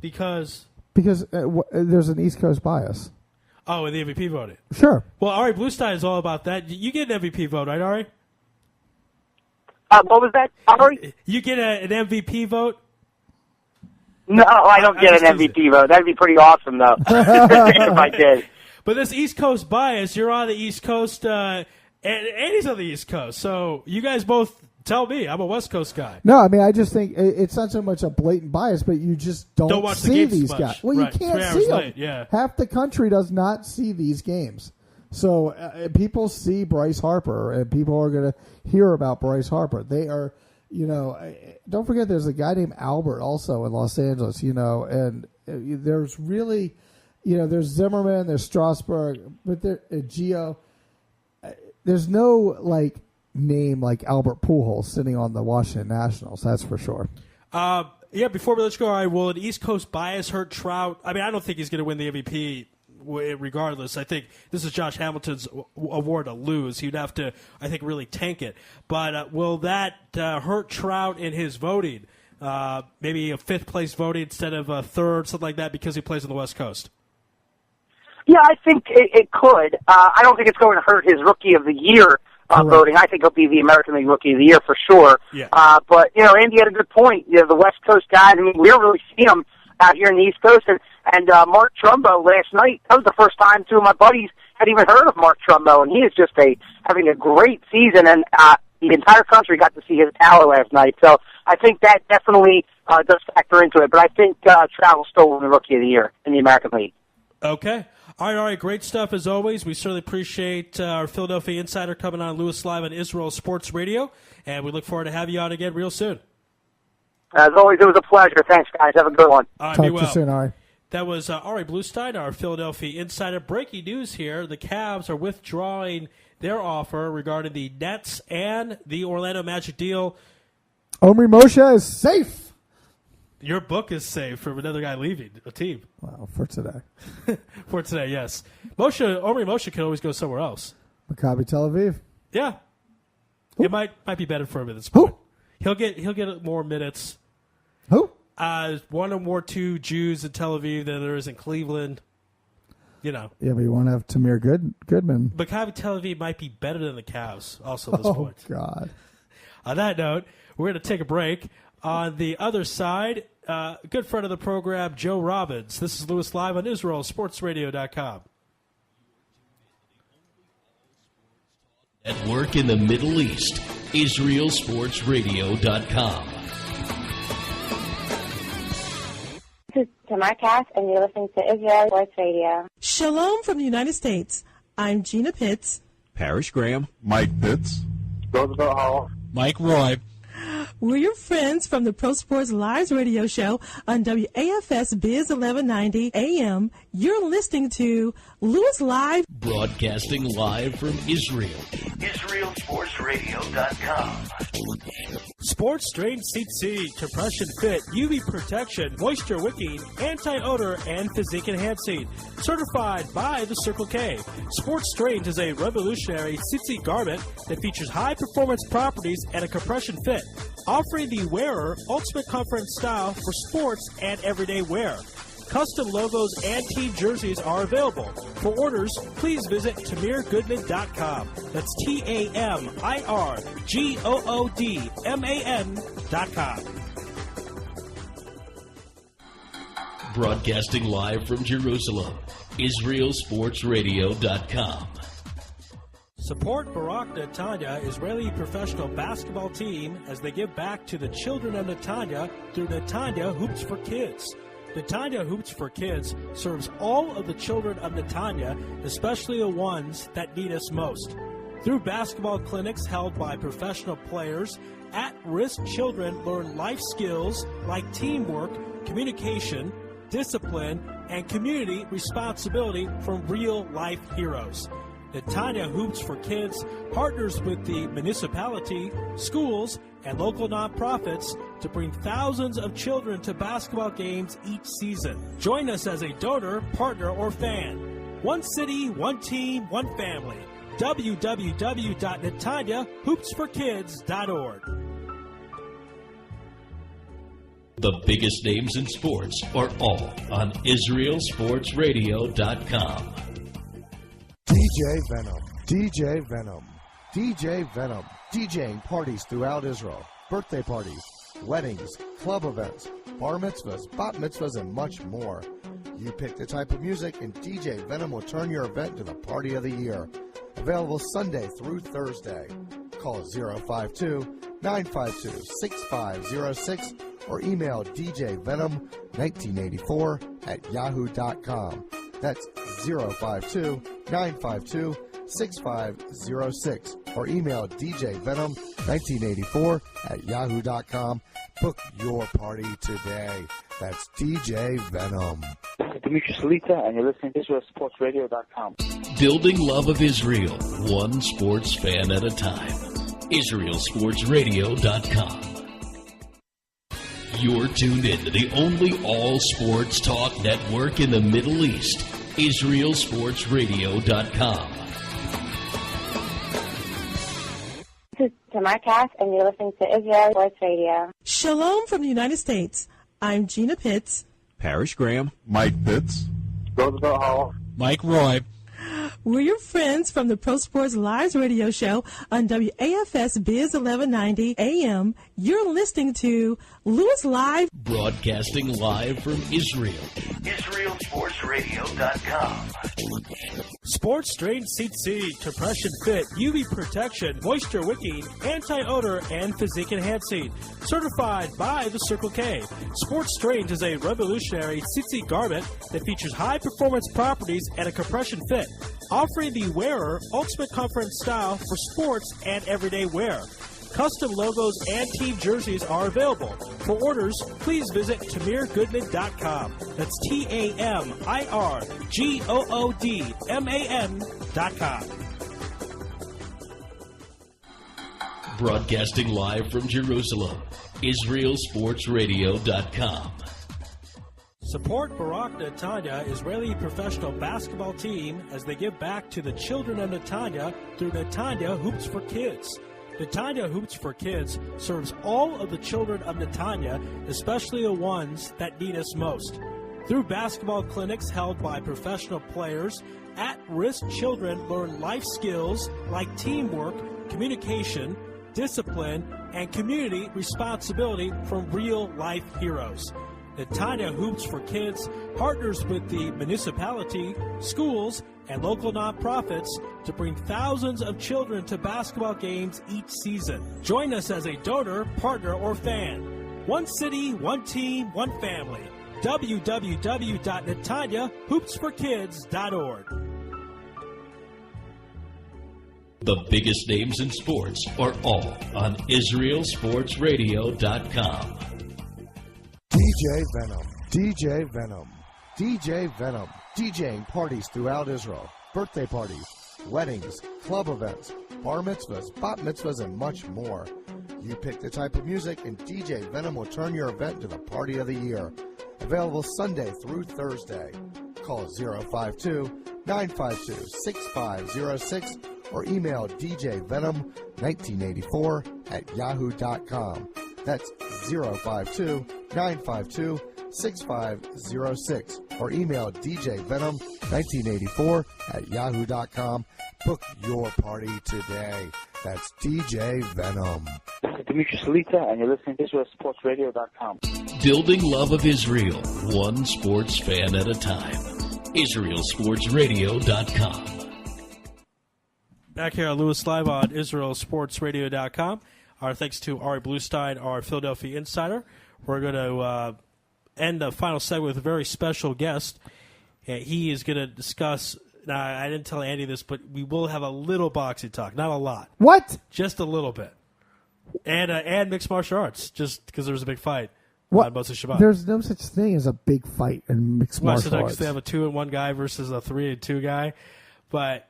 Because there's an East Coast bias. Oh, in the MVP voting. Sure. Well, Ari Bluestein is all about that. You get an MVP vote, right, Ari? What was that, Ari? You get an MVP vote? No, I don't get an MVP vote. That'd be pretty awesome, though, if I did. But this East Coast bias, you're on the East Coast, and Andy's on the East Coast. So you guys both tell me. I'm a West Coast guy. No, I mean, I just think it's not so much a blatant bias, but you just don't watch see the these much. guys. Well, right. you can't 3 hours see them. late. Yeah. Half the country does not see these games. So people see Bryce Harper, and people are going to hear about Bryce Harper. They are, don't forget there's a guy named Albert also in Los Angeles, and there's really, there's Zimmerman, there's Strasburg, but Gio. There's no, name like Albert Pujols sitting on the Washington Nationals, that's for sure. Before we let you go, all right, will an East Coast bias hurt Trout? I mean, I don't think he's going to win the MVP regardless. I think this is Josh Hamilton's award to lose. He'd have to, I think, really tank it. But will that hurt Trout in his voting? Maybe a fifth-place voting instead of a third, something like that, because he plays on the West Coast? Yeah, I think it could. I don't think it's going to hurt his Rookie of the Year voting. I think he'll be the American League Rookie of the Year for sure. Yeah. But, Andy had a good point. The West Coast guys, I mean, we don't really see them out here in the East Coast. And Mark Trumbo last night, that was the first time two of my buddies had even heard of Mark Trumbo. And he is just having a great season. And the entire country got to see his talent last night. So I think that definitely does factor into it. But I think Trout will still win the Rookie of the Year in the American League. Okay. All right. Great stuff as always. We certainly appreciate our Philadelphia Insider coming on Louis Live on Israel Sports Radio, and we look forward to having you on again real soon. As always, it was a pleasure. Thanks, guys. Have a good one. All right, Talk be to well. you soon, Ari. That was Ari Bluestein, our Philadelphia Insider. Breaking news here. The Cavs are withdrawing their offer regarding the Nets and the Orlando Magic deal. Omri Moshe is safe. Your book is safe from another guy leaving a team. Well, for today. For today, yes. Omri Moshe can always go somewhere else. Maccabi Tel Aviv. Yeah. Who? It might be better for him at this point. Who? He'll get more minutes. Who? One or more two Jews in Tel Aviv than there is in Cleveland. Yeah, but you want to have Tamir Goodman. Maccabi Tel Aviv might be better than the Cavs also at this point. Oh, God. On that note, we're going to take a break. On the other side, a good friend of the program, Joe Robbins. This is Louis Live on IsraelSportsRadio.com. Network in the Middle East, IsraelSportsRadio.com. This is Tamar Cass, and you're listening to Israel Sports Radio. Shalom from the United States. I'm Gina Pitts. Parrish Graham. Mike Pitts. Roosevelt Hall. Mike Roy. We're your friends from the Pro Sports Lives radio show on WAFS Biz 1190 AM. You're listening to Louis Live. Broadcasting live from Israel. IsraelSportsRadio.com. Sports Drain CC, compression fit, UV protection, moisture wicking, anti-odor, and physique enhancing. Certified by the Circle K. Sports Drain is a revolutionary CC garment that features high performance properties and a compression fit, offering the wearer ultimate comfort and style for sports and everyday wear. Custom logos and team jerseys are available. For orders, please visit TamirGoodman.com. That's TamirGoodman.com. Broadcasting live from Jerusalem, IsraelSportsRadio.com. Support Barak Netanya, Israeli professional basketball team, as they give back to the children of Netanya through Netanya Hoops for Kids. Netanya Hoops for Kids serves all of the children of Netanya, especially the ones that need us most. Through basketball clinics held by professional players, at-risk children learn life skills like teamwork, communication, discipline, and community responsibility from real-life heroes. Netanya Hoops for Kids partners with the municipality, schools, and local nonprofits to bring thousands of children to basketball games each season. Join us as a donor, partner, or fan. One city, one team, one family. www.netanyahoopsforkids.org. The biggest names in sports are all on IsraelSportsRadio.com. DJ Venom, DJ Venom, DJ Venom, DJing parties throughout Israel, birthday parties, weddings, club events, bar mitzvahs, bat mitzvahs, and much more. You pick the type of music, and DJ Venom will turn your event into the party of the year. Available Sunday through Thursday. Call 052-952-6506 or email djvenom1984@yahoo.com. That's 052-952-6506 or email djvenom1984@yahoo.com. Book your party today. That's DJ Venom. This is Dimitri Salita, and you're listening to IsraelSportsRadio.com. Building love of Israel, one sports fan at a time. IsraelSportsRadio.com. You're tuned in to the only all-sports talk network in the Middle East, IsraelSportsRadio.com. This is Tamar Cass, and you're listening to Israel Sports Radio. Shalom from the United States. I'm Gina Pitts. Parrish Graham. Mike Pitts. Roosevelt Hall. Mike Roy. We're your friends from the Pro Sports Lives radio show on WAFS Biz 1190 AM. You're listening to Louis Live. Broadcasting live from Israel. IsraelSportsRadio.com. Sports Drain CC, compression fit, UV protection, moisture wicking, anti-odor, and physique enhancing. Certified by the Circle K. Sports Drain is a revolutionary CC garment that features high performance properties and a compression fit, offering the wearer ultimate comfort and style for sports and everyday wear. Custom logos and team jerseys are available. For orders, please visit TamirGoodman.com. That's TamirGoodman.com. Broadcasting live from Jerusalem, IsraelSportsRadio.com. Support Barak Netanya, Israeli professional basketball team, as they give back to the children of Netanya through Netanya Hoops for Kids. Netanya Hoops for Kids serves all of the children of Netanya, especially the ones that need us most. Through basketball clinics held by professional players, at-risk children learn life skills like teamwork, communication, discipline, and community responsibility from real-life heroes. Netanya Hoops for Kids partners with the municipality, schools, and local nonprofits to bring thousands of children to basketball games each season. Join us as a donor, partner, or fan. One city, one team, one family. www.netanyahoopsforkids.org. The biggest names in sports are all on IsraelSportsRadio.com. DJ Venom, DJ Venom, DJ Venom, DJing parties throughout Israel, birthday parties, weddings, club events, bar mitzvahs, bat mitzvahs, and much more. You pick the type of music, and DJ Venom will turn your event into the party of the year. Available Sunday through Thursday. Call 052-952-6506 or email djvenom1984@yahoo.com. That's 052-952-6506 or email djvenom1984@yahoo.com. Book your party today. That's DJ Venom. This is Dimitri Salita, and you're listening to IsraelSportsRadio.com. Building love of Israel, one sports fan at a time. IsraelSportsRadio.com. Back here on Louis Live on IsraelSportsRadio.com. Our thanks to Ari Bluestein, our Philadelphia insider. We're going to end the final segment with a very special guest. He is going to discuss. Now, I didn't tell Andy this, but we will have a little boxing talk, not a lot. What? Just a little bit, and mixed martial arts, just because there was a big fight. What? On Shabbat. There's no such thing as a big fight in mixed martial arts. They have a 2-1 guy versus a 3-2 guy, but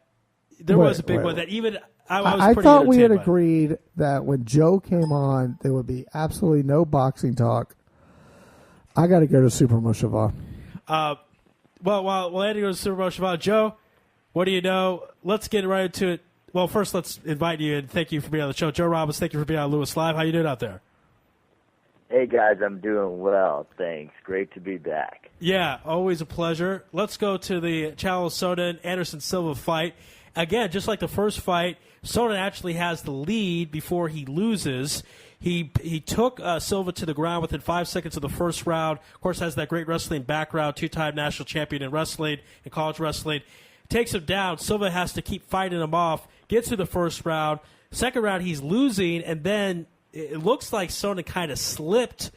there was a big one that even I was. I pretty thought we had entertained by. agreed that when Joe came on, there would be absolutely no boxing talk. I got to go to Super Moshava. Well, Andy goes to Super Moshava. Joe, what do you know? Let's get right into it. Well, first, let's invite you and thank you for being on the show. Joe Robbins, thank you for being on Louis Live. How you doing out there? Hey, guys, I'm doing well, thanks. Great to be back. Yeah, always a pleasure. Let's go to the Charles Sonnen-Anderson Silva fight. Again, just like the first fight, Sonnen actually has the lead before he loses. He took Silva to the ground within 5 seconds of the first round. Of course, has that great wrestling background, two-time national champion in wrestling, in college wrestling. Takes him down. Silva has to keep fighting him off. Gets to the first round. Second round, he's losing, and then it looks like Sonnen kind of slipped,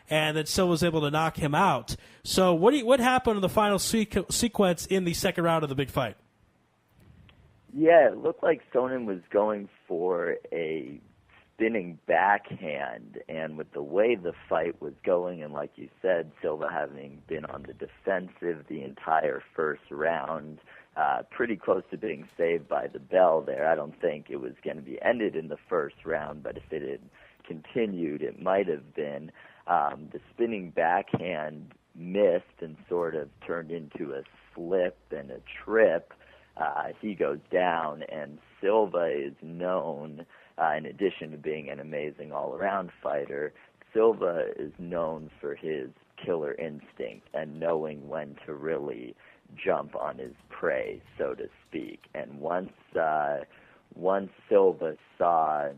and then Silva was able to knock him out. So what happened in the final sequence in the second round of the big fight? Yeah, it looked like Sonnen was going for a spinning backhand, and with the way the fight was going, and like you said, Silva having been on the defensive the entire first round, pretty close to being saved by the bell there. I don't think it was going to be ended in the first round, but if it had continued, it might have been. The spinning backhand missed and sort of turned into a slip and a trip. He goes down, and Silva is known, in addition to being an amazing all-around fighter, Silva is known for his killer instinct and knowing when to really jump on his prey, so to speak. And once Silva saw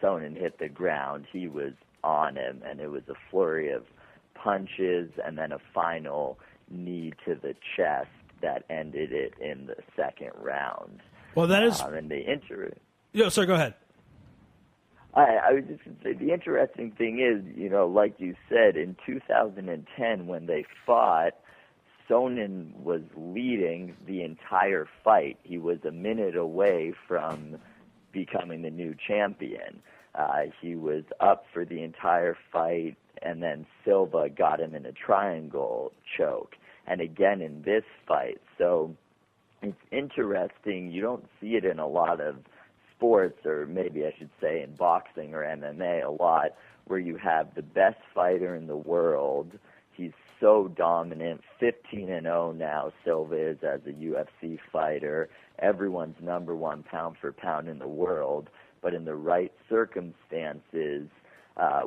Sonnen hit the ground, he was on him, and it was a flurry of punches and then a final knee to the chest that ended it in the second round. Well, that is... and the Yeah, sorry, go ahead. I was just going to say, the interesting thing is, like you said, in 2010 when they fought, Sonnen was leading the entire fight. He was a minute away from becoming the new champion. He was up for the entire fight, and then Silva got him in a triangle choke. And again in this fight. So it's interesting. You don't see it in a lot of sports, or maybe I should say in boxing or MMA a lot, where you have the best fighter in the world. He's so dominant, 15-0 now, Silva is, as a UFC fighter. Everyone's number one pound for pound in the world. But in the right circumstances,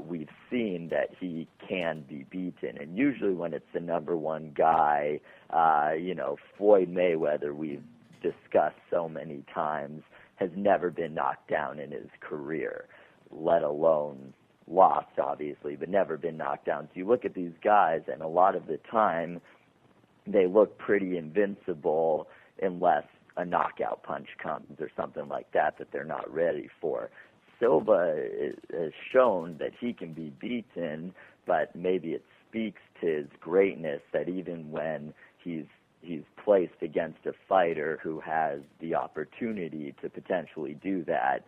we've seen that he can be beaten. And usually when it's the number one guy, Floyd Mayweather, we've discussed so many times, has never been knocked down in his career, let alone lost, obviously, but never been knocked down. So you look at these guys, and a lot of the time they look pretty invincible unless a knockout punch comes or something like that they're not ready for. Silva has shown that he can be beaten, but maybe it speaks to his greatness that even when he's placed against a fighter who has the opportunity to potentially do that,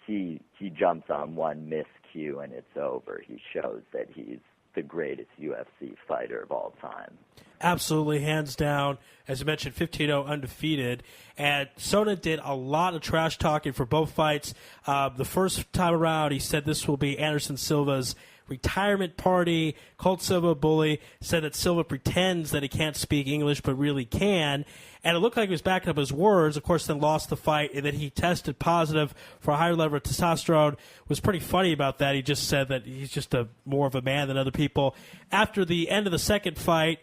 he jumps on one miscue and it's over. He shows that he's the greatest UFC fighter of all time. Absolutely, hands down. As you mentioned, 15-0 undefeated. And Sonnen did a lot of trash talking for both fights. The first time around, he said this will be Anderson Silva's retirement party. Called Silva a bully, said that Silva pretends that he can't speak English but really can. And it looked like he was backing up his words. Of course, then lost the fight, and then he tested positive for a higher level of testosterone. Was pretty funny about that. He just said that he's just more of a man than other people. After the end of the second fight,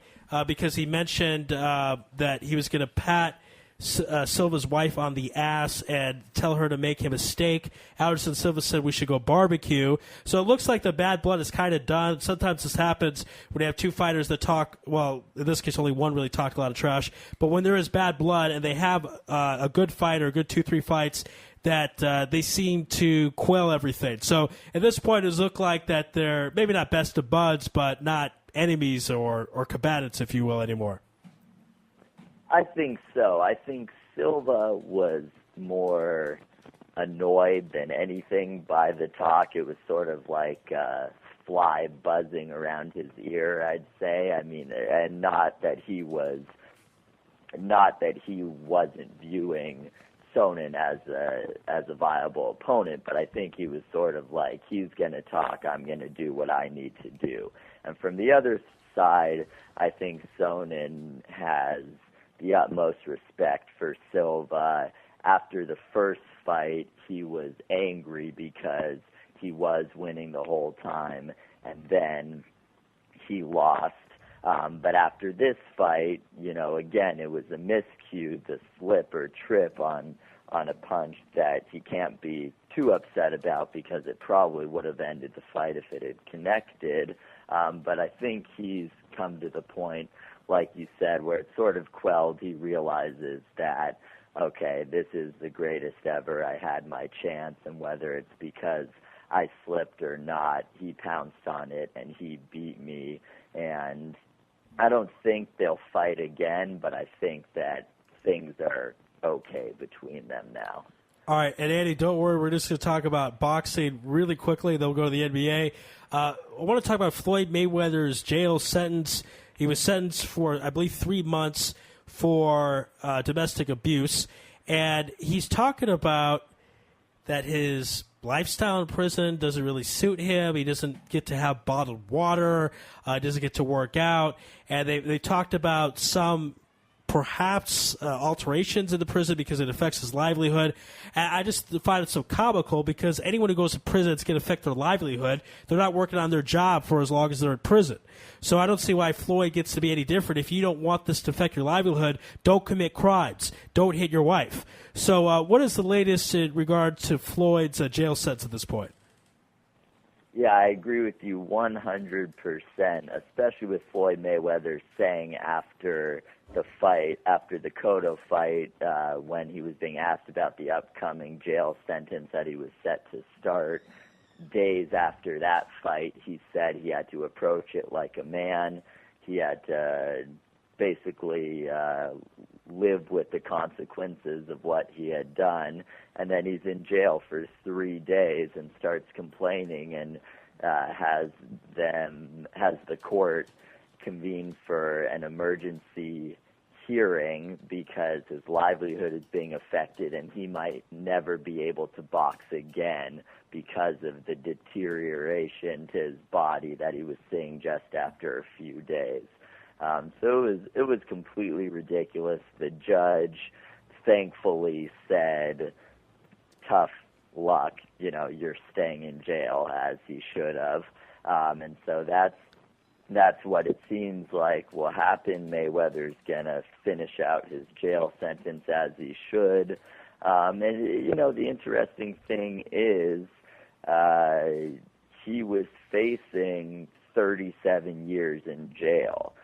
because he mentioned that he was going to pat Silva's wife on the ass and tell her to make him a steak. Anderson Silva said we should go barbecue. So it looks like the bad blood is kind of done. Sometimes this happens when you have two fighters that talk, well, in this case only one really talked a lot of trash, but when there is bad blood and they have a good fight or a good 2-3 fights, that they seem to quell everything. So at this point it looked like that they're maybe not best of buds, but not enemies or combatants, if you will, anymore. I think so. I think Silva was more annoyed than anything by the talk. It was sort of like a fly buzzing around his ear, I'd say. I mean, and not that he wasn't viewing Sonnen as a viable opponent, but I think he was sort of like, he's going to talk, I'm going to do what I need to do. And from the other side, I think Sonnen has the utmost respect for Silva. After the first fight, he was angry because he was winning the whole time, and then he lost. But after this fight, again, it was a miscue, the slip or trip on a punch that he can't be too upset about because it probably would have ended the fight if it had connected. But I think he's come to the point, like you said, where it's sort of quelled. He realizes that, okay, this is the greatest ever. I had my chance, and whether it's because I slipped or not, he pounced on it and he beat me. And I don't think they'll fight again, but I think that things are okay between them now. All right, and Andy, don't worry. We're just going to talk about boxing really quickly. Then we'll go to the NBA. I want to talk about Floyd Mayweather's jail sentence. He was sentenced for, I believe, 3 months for domestic abuse. And he's talking about that his lifestyle in prison doesn't really suit him. He doesn't get to have bottled water. Doesn't get to work out. And they talked about some perhaps alterations in the prison because it affects his livelihood. And I just find it so comical because anyone who goes to prison, it's going to affect their livelihood. They're not working on their job for as long as they're in prison. So I don't see why Floyd gets to be any different. If you don't want this to affect your livelihood, don't commit crimes. Don't hit your wife. So what is the latest in regard to Floyd's jail sentence at this point? Yeah, I agree with you 100%, especially with Floyd Mayweather saying after the fight, after the Cotto fight, when he was being asked about the upcoming jail sentence that he was set to start, days after that fight, he said he had to approach it like a man. He had to basically live with the consequences of what he had done, and then he's in jail for 3 days and starts complaining and has the court convene for an emergency hearing because his livelihood is being affected and he might never be able to box again because of the deterioration to his body that he was seeing just after a few days. So it was completely ridiculous. The judge thankfully said, tough luck, you're staying in jail, as he should have. And so that's what it seems like will happen. Mayweather's going to finish out his jail sentence as he should. And, the interesting thing is he was facing 37 years in jail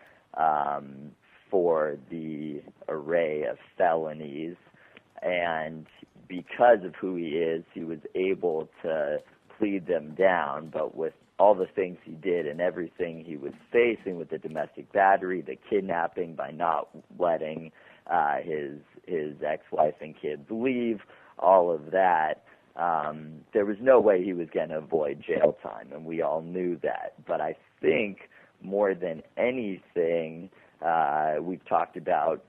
for the array of felonies. And because of who he is, he was able to plead them down. But with all the things he did and everything he was facing with the domestic battery, the kidnapping by not letting his ex-wife and kids leave, all of that, there was no way he was going to avoid jail time, and we all knew that. But I think more than anything, we've talked about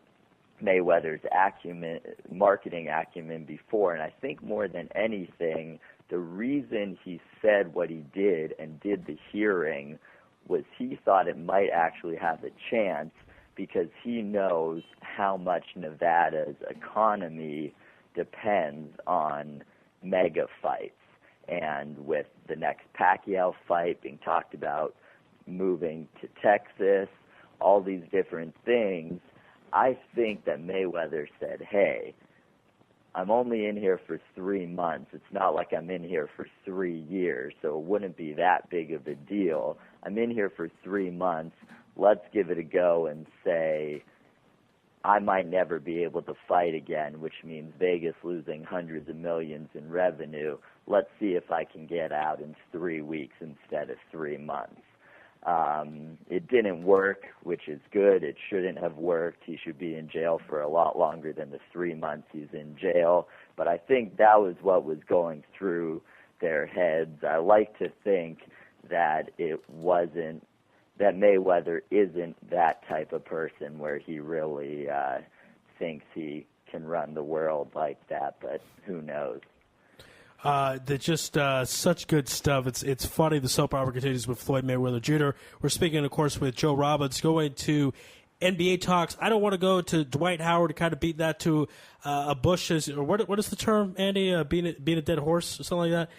Mayweather's acumen, marketing acumen before, and I think more than anything, the reason he said what he did and did the hearing was he thought it might actually have a chance because he knows how much Nevada's economy depends on mega fights. And with the next Pacquiao fight being talked about, moving to Texas, all these different things, I think that Mayweather said, hey, I'm only in here for 3 months. It's not like I'm in here for 3 years, so it wouldn't be that big of a deal. I'm in here for 3 months. Let's give it a go and say I might never be able to fight again, which means Vegas losing hundreds of millions in revenue. Let's see if I can get out in 3 weeks instead of 3 months. It didn't work, which is good. It shouldn't have worked. He should be in jail for a lot longer than the 3 months he's in jail. But I think that was what was going through their heads. I like to think that it wasn't, that Mayweather isn't that type of person where he really thinks he can run the world like that, but who knows? They're just such good stuff. It's funny. The soap opera continues with Floyd Mayweather Jr. We're speaking, of course, with Joe Robbins, going to NBA talks. I don't want to go to Dwight Howard to kind of beat that to a bush. Or what is the term, Andy? Being a dead horse or something like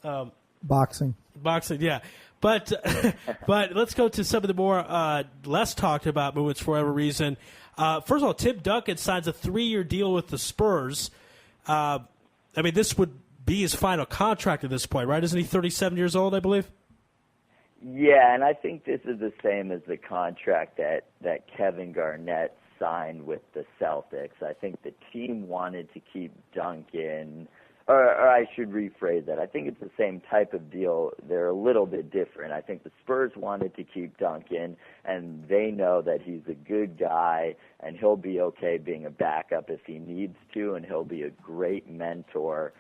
that? Boxing, yeah. But but let's go to some of the more less talked about movements for whatever reason. First of all, Tim Duncan signs a 3-year deal with the Spurs. I mean, this would be his final contract at this point, right? Isn't he 37 years old, I believe? Yeah, and I think this is the same as the contract that Kevin Garnett signed with the Celtics. I think the team wanted to keep Duncan, or I should rephrase that. I think it's the same type of deal. They're a little bit different. I think the Spurs wanted to keep Duncan, and they know that he's a good guy, and he'll be okay being a backup if he needs to, and he'll be a great mentor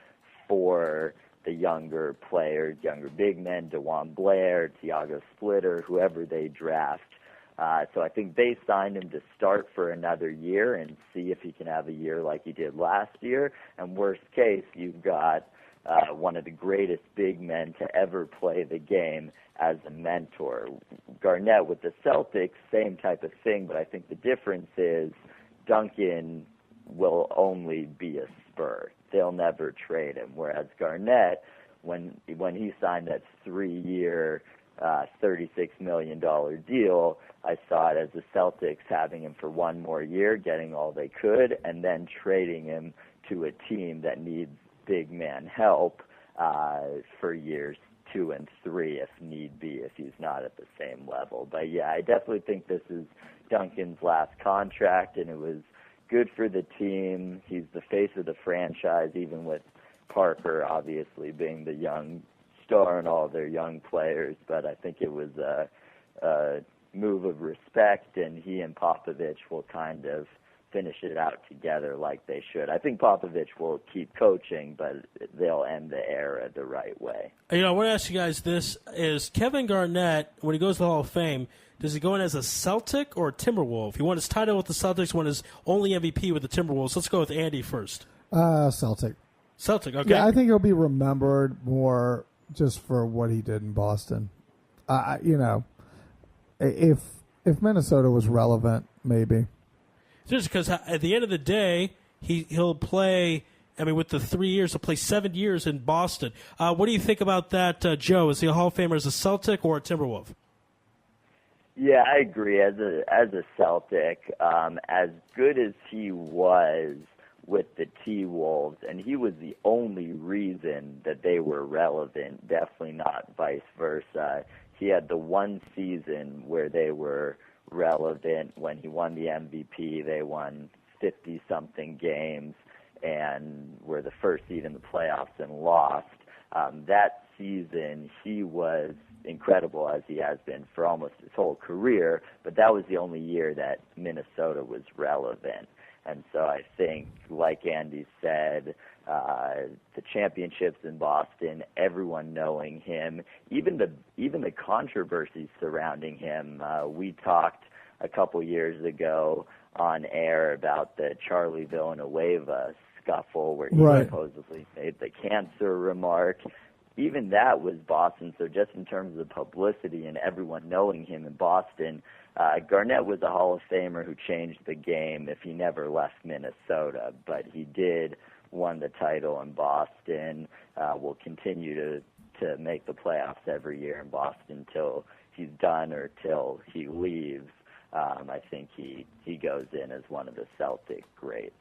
for the younger players, younger big men, DeJuan Blair, Tiago Splitter, whoever they draft. So I think they signed him to start for another year and see if he can have a year like he did last year. And worst case, you've got one of the greatest big men to ever play the game as a mentor. Garnett with the Celtics, same type of thing, but I think the difference is Duncan will only be a Spur. They'll never trade him, whereas Garnett, when he signed that 3-year, $36 million deal, I saw it as the Celtics having him for one more year, getting all they could, and then trading him to a team that needs big man help for years 2 and 3 if need be, if he's not at the same level. But yeah, I definitely think this is Duncan's last contract, and it was good for the team. He's the face of the franchise, even with Parker obviously being the young star and all their young players. But I think it was a move of respect, and he and Popovich will kind of finish it out together like they should. I think Popovich will keep coaching, but they'll end the era the right way. You know, I want to ask you guys this. Is Kevin Garnett, when he goes to the Hall of Fame, does he go in as a Celtic or a Timberwolf? He won his title with the Celtics, won his only MVP with the Timberwolves. Let's go with Andy first. Celtic. Celtic, okay. Yeah, I think he'll be remembered more just for what he did in Boston. You know, if Minnesota was relevant, maybe. Just because at the end of the day, he'll play. I mean, with the 3 years, he'll play 7 years in Boston. What do you think about that, Joe? Is he a Hall of Famer as a Celtic or a Timberwolf? Yeah, I agree. As a Celtic, as good as he was with the T-Wolves, and he was the only reason that they were relevant, definitely not vice versa. He had the one season where they were relevant when he won the MVP. They won 50-something games and were the first seed in the playoffs and lost. That season, he was incredible, as he has been for almost his whole career, but that was the only year that Minnesota was relevant. And so I think, like Andy said, the championships in Boston, everyone knowing him, even the controversies surrounding him. We talked a couple years ago on air about the Charlie Villanueva scuffle where he supposedly made the cancer remark. Even that was Boston. So just in terms of publicity and everyone knowing him in Boston, Garnett was a Hall of Famer who changed the game if he never left Minnesota. But he did won the title in Boston, will continue to make the playoffs every year in Boston till he's done or till he leaves. I think he goes in as one of the Celtic greats.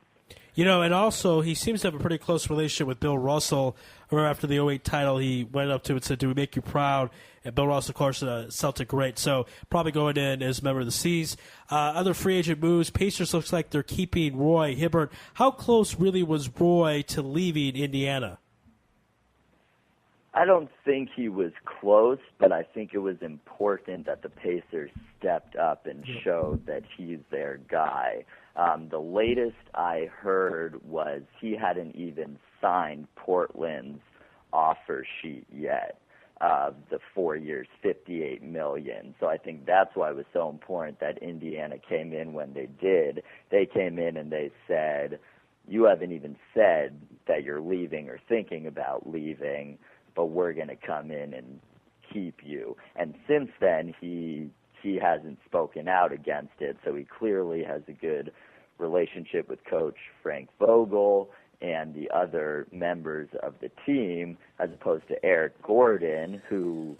You know, and also he seems to have a pretty close relationship with Bill Russell. I remember after the 2008 title, he went up to him and said, "Do we make you proud?" And Bill Russell, of course, a Celtic great. So probably going in as a member of the Seas. Other free agent moves, Pacers looks like they're keeping Roy Hibbert. How close really was Roy to leaving Indiana? I don't think he was close, but I think it was important that the Pacers stepped up and showed that he's their guy. The latest I heard was he hadn't even signed Portland's offer sheet yet. The 4 years, $58 million. So I think that's why it was so important that Indiana came in when they did. They came in and they said, "You haven't even said that you're leaving or thinking about leaving, but we're going to come in and keep you." And since then, he hasn't spoken out against it, so he clearly has a good relationship with Coach Frank Vogel and the other members of the team, as opposed to Eric Gordon, who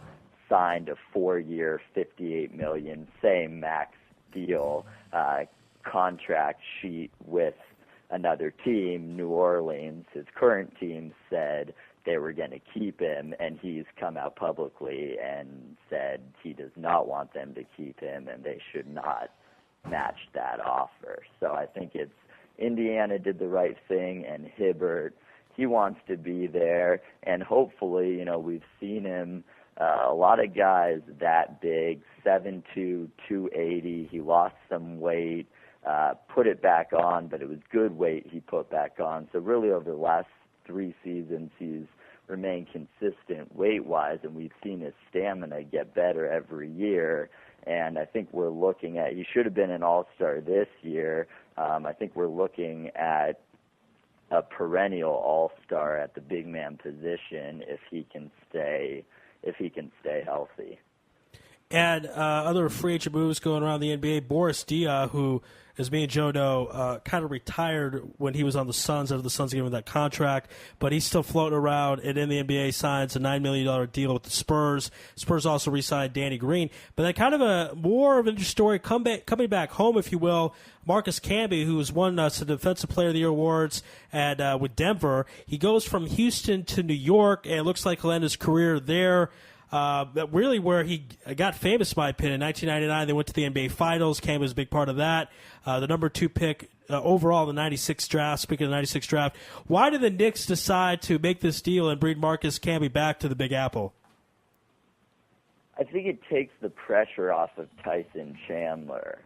signed a 4-year, $58 million, same max deal contract sheet with another team, New Orleans. His current team said they were going to keep him, and he's come out publicly and said he does not want them to keep him, and they should not match that offer. So I think it's Indiana did the right thing, and Hibbert, he wants to be there, and hopefully, you know, we've seen him, a lot of guys that big, 7'2", 280, he lost some weight, put it back on, but it was good weight he put back on. So really over the last 3 seasons, he's remained consistent weight-wise, and we've seen his stamina get better every year. And I think we're looking at, he should have been an all-star this year. I think we're looking at a perennial all-star at the big man position if he can stay healthy. And other free agent moves going around the NBA, Boris Diaw, who, as me and Joe know, kind of retired when he was on the Suns after the Suns gave him that contract, but he's still floating around, and in the NBA signs a $9 million deal with the Spurs. Spurs also re-signed Danny Green. But then kind of a more of an interesting story coming back home, if you will, Marcus Camby, who has won some Defensive Player of the Year awards with Denver. He goes from Houston to New York, and it looks like he'll end his career there. Really where he got famous, in my opinion. In 1999, they went to the NBA Finals. Cam was a big part of that. The number 2 pick overall in the 96 draft. Speaking of the 96 draft, why did the Knicks decide to make this deal and bring Marcus Camby back to the Big Apple? I think it takes the pressure off of Tyson Chandler,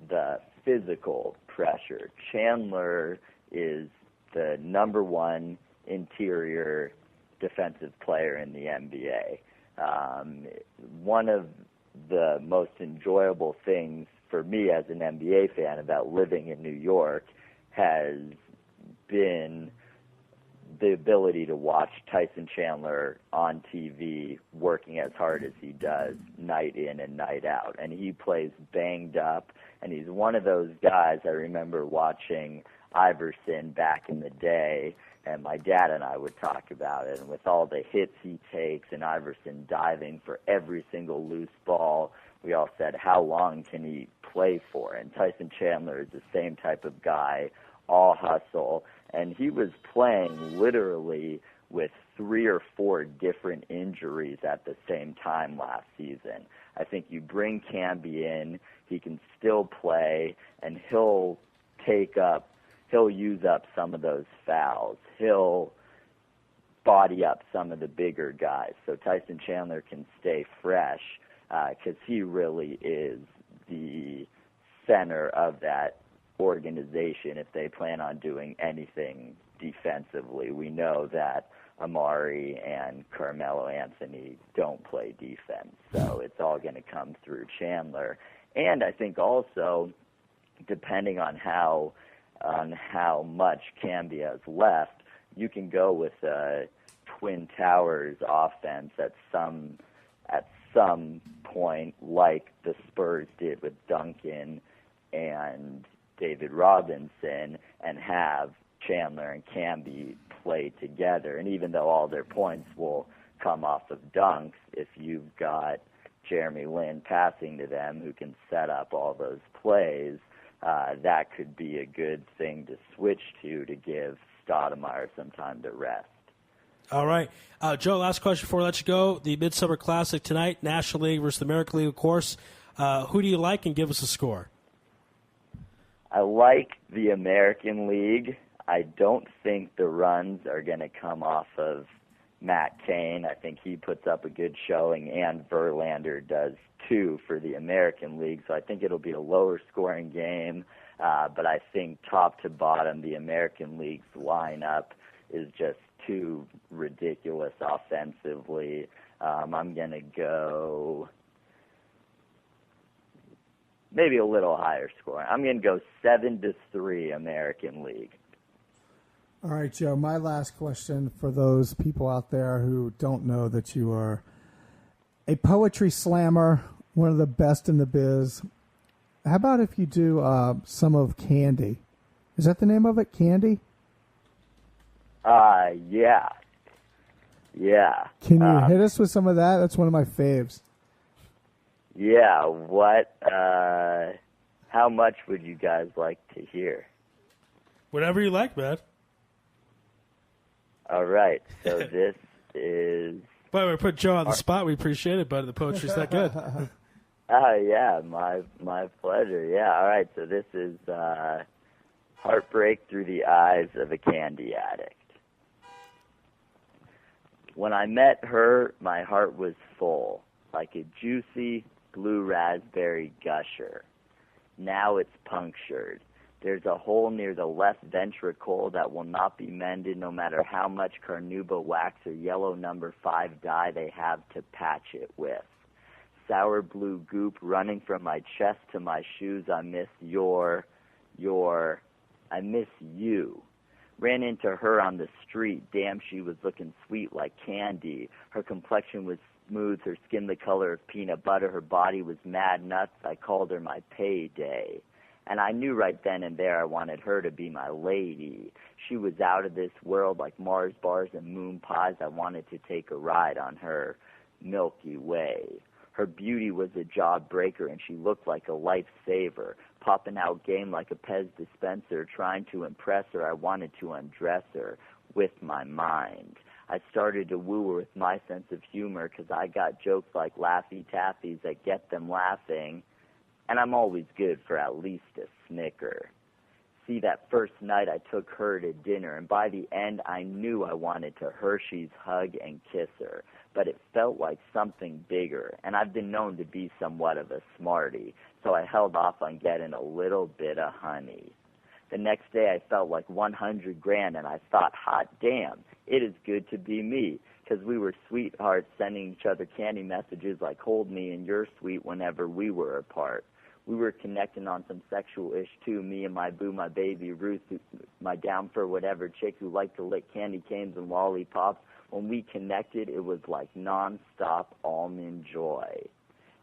the physical pressure. Chandler is the number 1 interior defensive player in the NBA. One of the most enjoyable things for me as an NBA fan about living in New York has been the ability to watch Tyson Chandler on TV working as hard as he does night in and night out. And he plays banged up, and he's one of those guys. I remember watching Iverson back in the day, and my dad and I would talk about it, and with all the hits he takes and Iverson diving for every single loose ball, we all said, how long can he play for? And Tyson Chandler is the same type of guy, all hustle, and he was playing literally with 3 or 4 different injuries at the same time last season. I think you bring Camby in, he can still play, and he'll use up some of those fouls. He'll body up some of the bigger guys so Tyson Chandler can stay fresh, because he really is the center of that organization if they plan on doing anything defensively. We know that Amari and Carmelo Anthony don't play defense, so it's all going to come through Chandler. And I think also, depending on how much Cambia is left, you can go with a Twin Towers offense at some point, like the Spurs did with Duncan and David Robinson, and have Chandler and Camby play together. And even though all their points will come off of dunks, if you've got Jeremy Lin passing to them who can set up all those plays, that could be a good thing to switch to give Stoudemire some time to rest. All right. Joe, last question before I let you go. The Midsummer Classic tonight, National League versus the American League, of course. Who do you like, and give us a score? I like the American League. I don't think the runs are going to come off of Matt Cain. I think he puts up a good showing, and Verlander does too for the American League. So I think it'll be a lower scoring game. But I think top to bottom, the American League's lineup is just too ridiculous offensively. I'm going to go maybe a little higher scoring. I'm going to go 7-3 American League. All right, Joe, my last question for those people out there who don't know that you are a poetry slammer, one of the best in the biz. How about if you do some of Candy? Is that the name of it, Candy? Yeah. Yeah. Can you hit us with some of that? That's one of my faves. Yeah, what, how much would you guys like to hear? Whatever you like, man. All right, so this is... Well, we put Joe on the spot. We appreciate it, but the poetry's that good. Yeah, my pleasure. Yeah, all right, so this is Heartbreak Through the Eyes of a Candy Addict. When I met her, my heart was full, like a juicy blue raspberry gusher. Now it's punctured. There's a hole near the left ventricle that will not be mended no matter how much carnauba wax or yellow number 5 dye they have to patch it with. Sour blue goop running from my chest to my shoes. I miss I miss you. Ran into her on the street. Damn, she was looking sweet like candy. Her complexion was smooth, her skin the color of peanut butter. Her body was mad nuts. I called her my payday. And I knew right then and there I wanted her to be my lady. She was out of this world like Mars bars and moon pies. I wanted to take a ride on her Milky Way. Her beauty was a jawbreaker, and she looked like a lifesaver, popping out game like a Pez dispenser. Trying to impress her, I wanted to undress her with my mind. I started to woo her with my sense of humor because I got jokes like Laffy Taffies that get them laughing, and I'm always good for at least a snicker. See, that first night I took her to dinner, and by the end I knew I wanted to Hershey's hug and kiss her, but it felt like something bigger, and I've been known to be somewhat of a smarty, so I held off on getting a little bit of honey. The next day I felt like $100,000, and I thought, hot damn, it is good to be me, because we were sweethearts sending each other candy messages like hold me and you're sweet whenever we were apart. We were connecting on some sexual ish too, me and my boo, my baby Ruth, my down for whatever chick who liked to lick candy canes and lollipops. When we connected, it was like nonstop almond joy.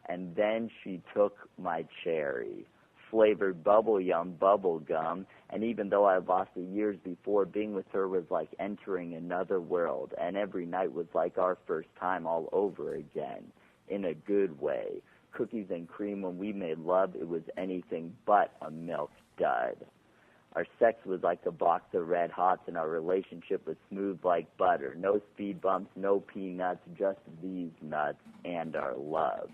And then she took my cherry, flavored bubble gum, and even though I lost it years before, being with her was like entering another world, and every night was like our first time all over again, in a good way. Cookies and cream, when we made love, it was anything but a milk dud. Our sex was like a box of Red Hots, and our relationship was smooth like butter. No speed bumps, no peanuts, just these nuts and our love.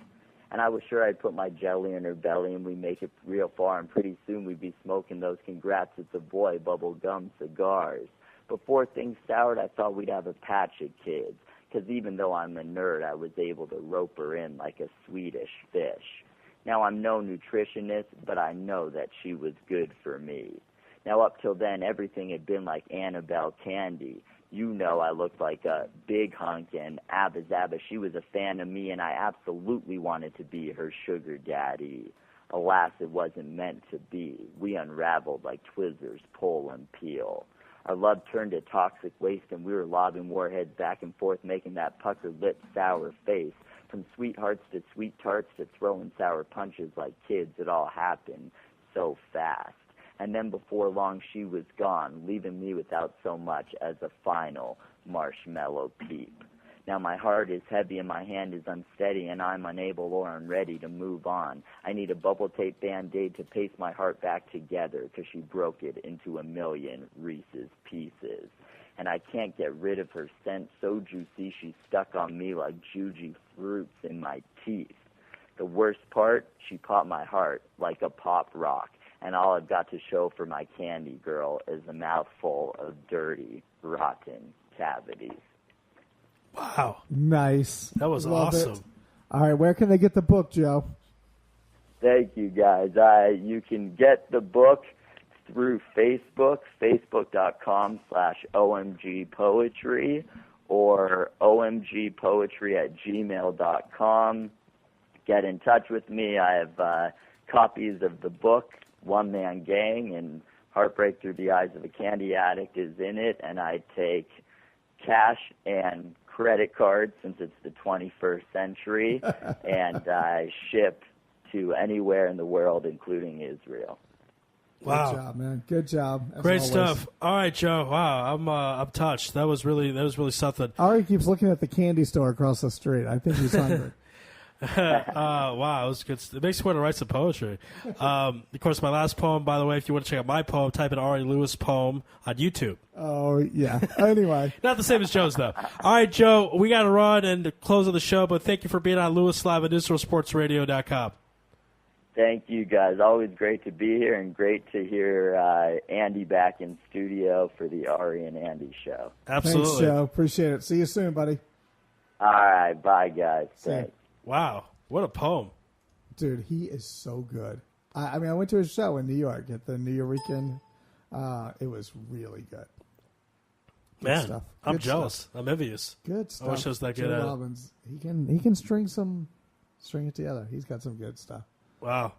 And I was sure I'd put my jelly in her belly and we make it real far, and pretty soon we'd be smoking those congrats it's a boy bubble gum cigars. Before things soured, I thought we'd have a patch of kids, because even though I'm a nerd, I was able to rope her in like a Swedish fish. Now, I'm no nutritionist, but I know that she was good for me. Now, up till then, everything had been like Annabelle Candy. You know, I looked like a big hunk, and Abba Zaba, she was a fan of me, and I absolutely wanted to be her sugar daddy. Alas, it wasn't meant to be. We unraveled like Twizzlers, pull and peel. Our love turned to toxic waste, and we were lobbing warheads back and forth, making that puckered lip sour face. From sweethearts to sweet tarts to throwing sour punches like kids, it all happened so fast. And then before long, she was gone, leaving me without so much as a final marshmallow peep. Now my heart is heavy and my hand is unsteady, and I'm unable or unready to move on. I need a bubble tape Band-Aid to paste my heart back together, because she broke it into a million Reese's Pieces. And I can't get rid of her scent, so juicy she's stuck on me like juji fruits in my teeth. The worst part, she popped my heart like a pop rock, and all I've got to show for my candy girl is a mouthful of dirty, rotten cavities. Wow. Nice. That was Love awesome. it. All right, where can they get the book, Joe? Thank you, guys. You can get the book through Facebook, facebook.com/omgpoetry or omgpoetry@gmail.com. Get in touch with me. I have copies of the book, One Man Gang, and Heartbreak Through the Eyes of a Candy Addict is in it, and I take cash and credit cards since it's the 21st century, and I ship to anywhere in the world, including Israel. Wow. Good job, man. Good job. As Great always. stuff. All right, Joe. Wow, I'm touched. That was really something. Ari keeps looking at the candy store across the street. I think he's hungry. Wow, it was good. It makes me want to write some poetry. Of course, my last poem, by the way, if you want to check out my poem, type in Ari Louis poem on YouTube. Oh, yeah. Anyway. Not the same as Joe's, though. All right, Joe, we got to run and close of the show, but thank you for being on Louis Live at IsraelSportsRadio.com. Thank you, guys. Always great to be here, and great to hear Andy back in studio for the Ari and Andy show. Absolutely. Thanks, Joe. Appreciate it. See you soon, buddy. All right. Bye, guys. Thanks. Wow. What a poem. Dude, he is so good. I mean, I went to his show in New York at the New Yorican. It was really good. Man, stuff. I'm Good jealous. stuff. I'm envious. Good stuff. I wish I was that good Joe at it. Robbins. He can string it together. He's got some good stuff. Wow.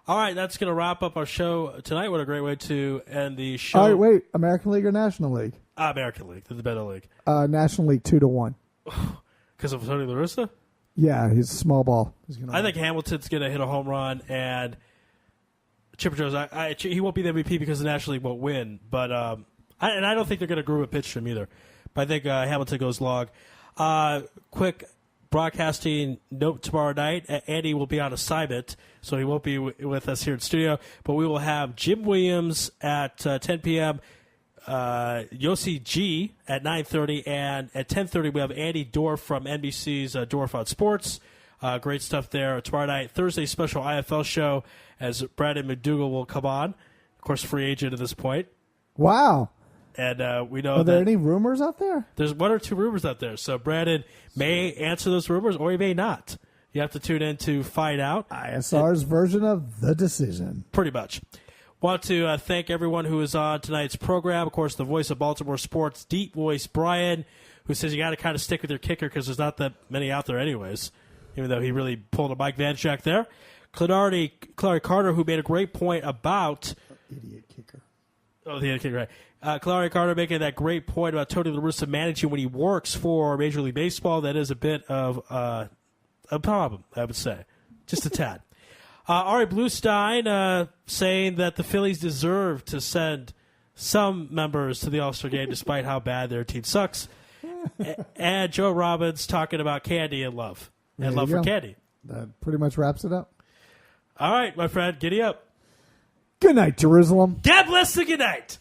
All right, that's going to wrap up our show tonight. What a great way to end the show. All right, wait. American League or National League? American League, the better league. National League 2-1. Because of Tony La Russa? Yeah, he's a small ball. I think Hamilton's going to hit a home run, and Chipper Jones, he won't be the MVP because the National League won't win. But I don't think they're going to groom a pitch to him either. But I think Hamilton goes log. Quick broadcasting note tomorrow night. Andy will be on assignment, so he won't be with us here in studio. But we will have Jim Williams at 10 p.m., Yossi G at 9:30, and at 10:30 we have Andy Dorff from NBC's Dorff on Sports. Great stuff there. Tomorrow night, Thursday special IFL show as Brandon McDougall will come on. Of course, free agent at this point. Wow. And we know Are there that any rumors out there? there's one or two rumors out there. So Brandon may answer those rumors or he may not. You have to tune in to find out. ISR's version of The Decision. Pretty much. Want to thank everyone who is on tonight's program. Of course, the voice of Baltimore sports, Deep Voice Brian, who says you got to kind of stick with your kicker because there's not that many out there anyways, even though he really pulled a Mike Vanchak there. Clarity Carter, who made a great point about... Idiot kicker. Oh, the idiot kicker, right. Clarity Carter making that great point about Tony La Russa managing when he works for Major League Baseball. That is a bit of a problem, I would say. Just a tad. Ari Bluestein saying that the Phillies deserve to send some members to the All-Star game despite how bad their team sucks. And Joe Robbins talking about candy and love. And love for candy. That pretty much wraps it up. All right, my friend, giddy up. Good night, Jerusalem. God bless the good night.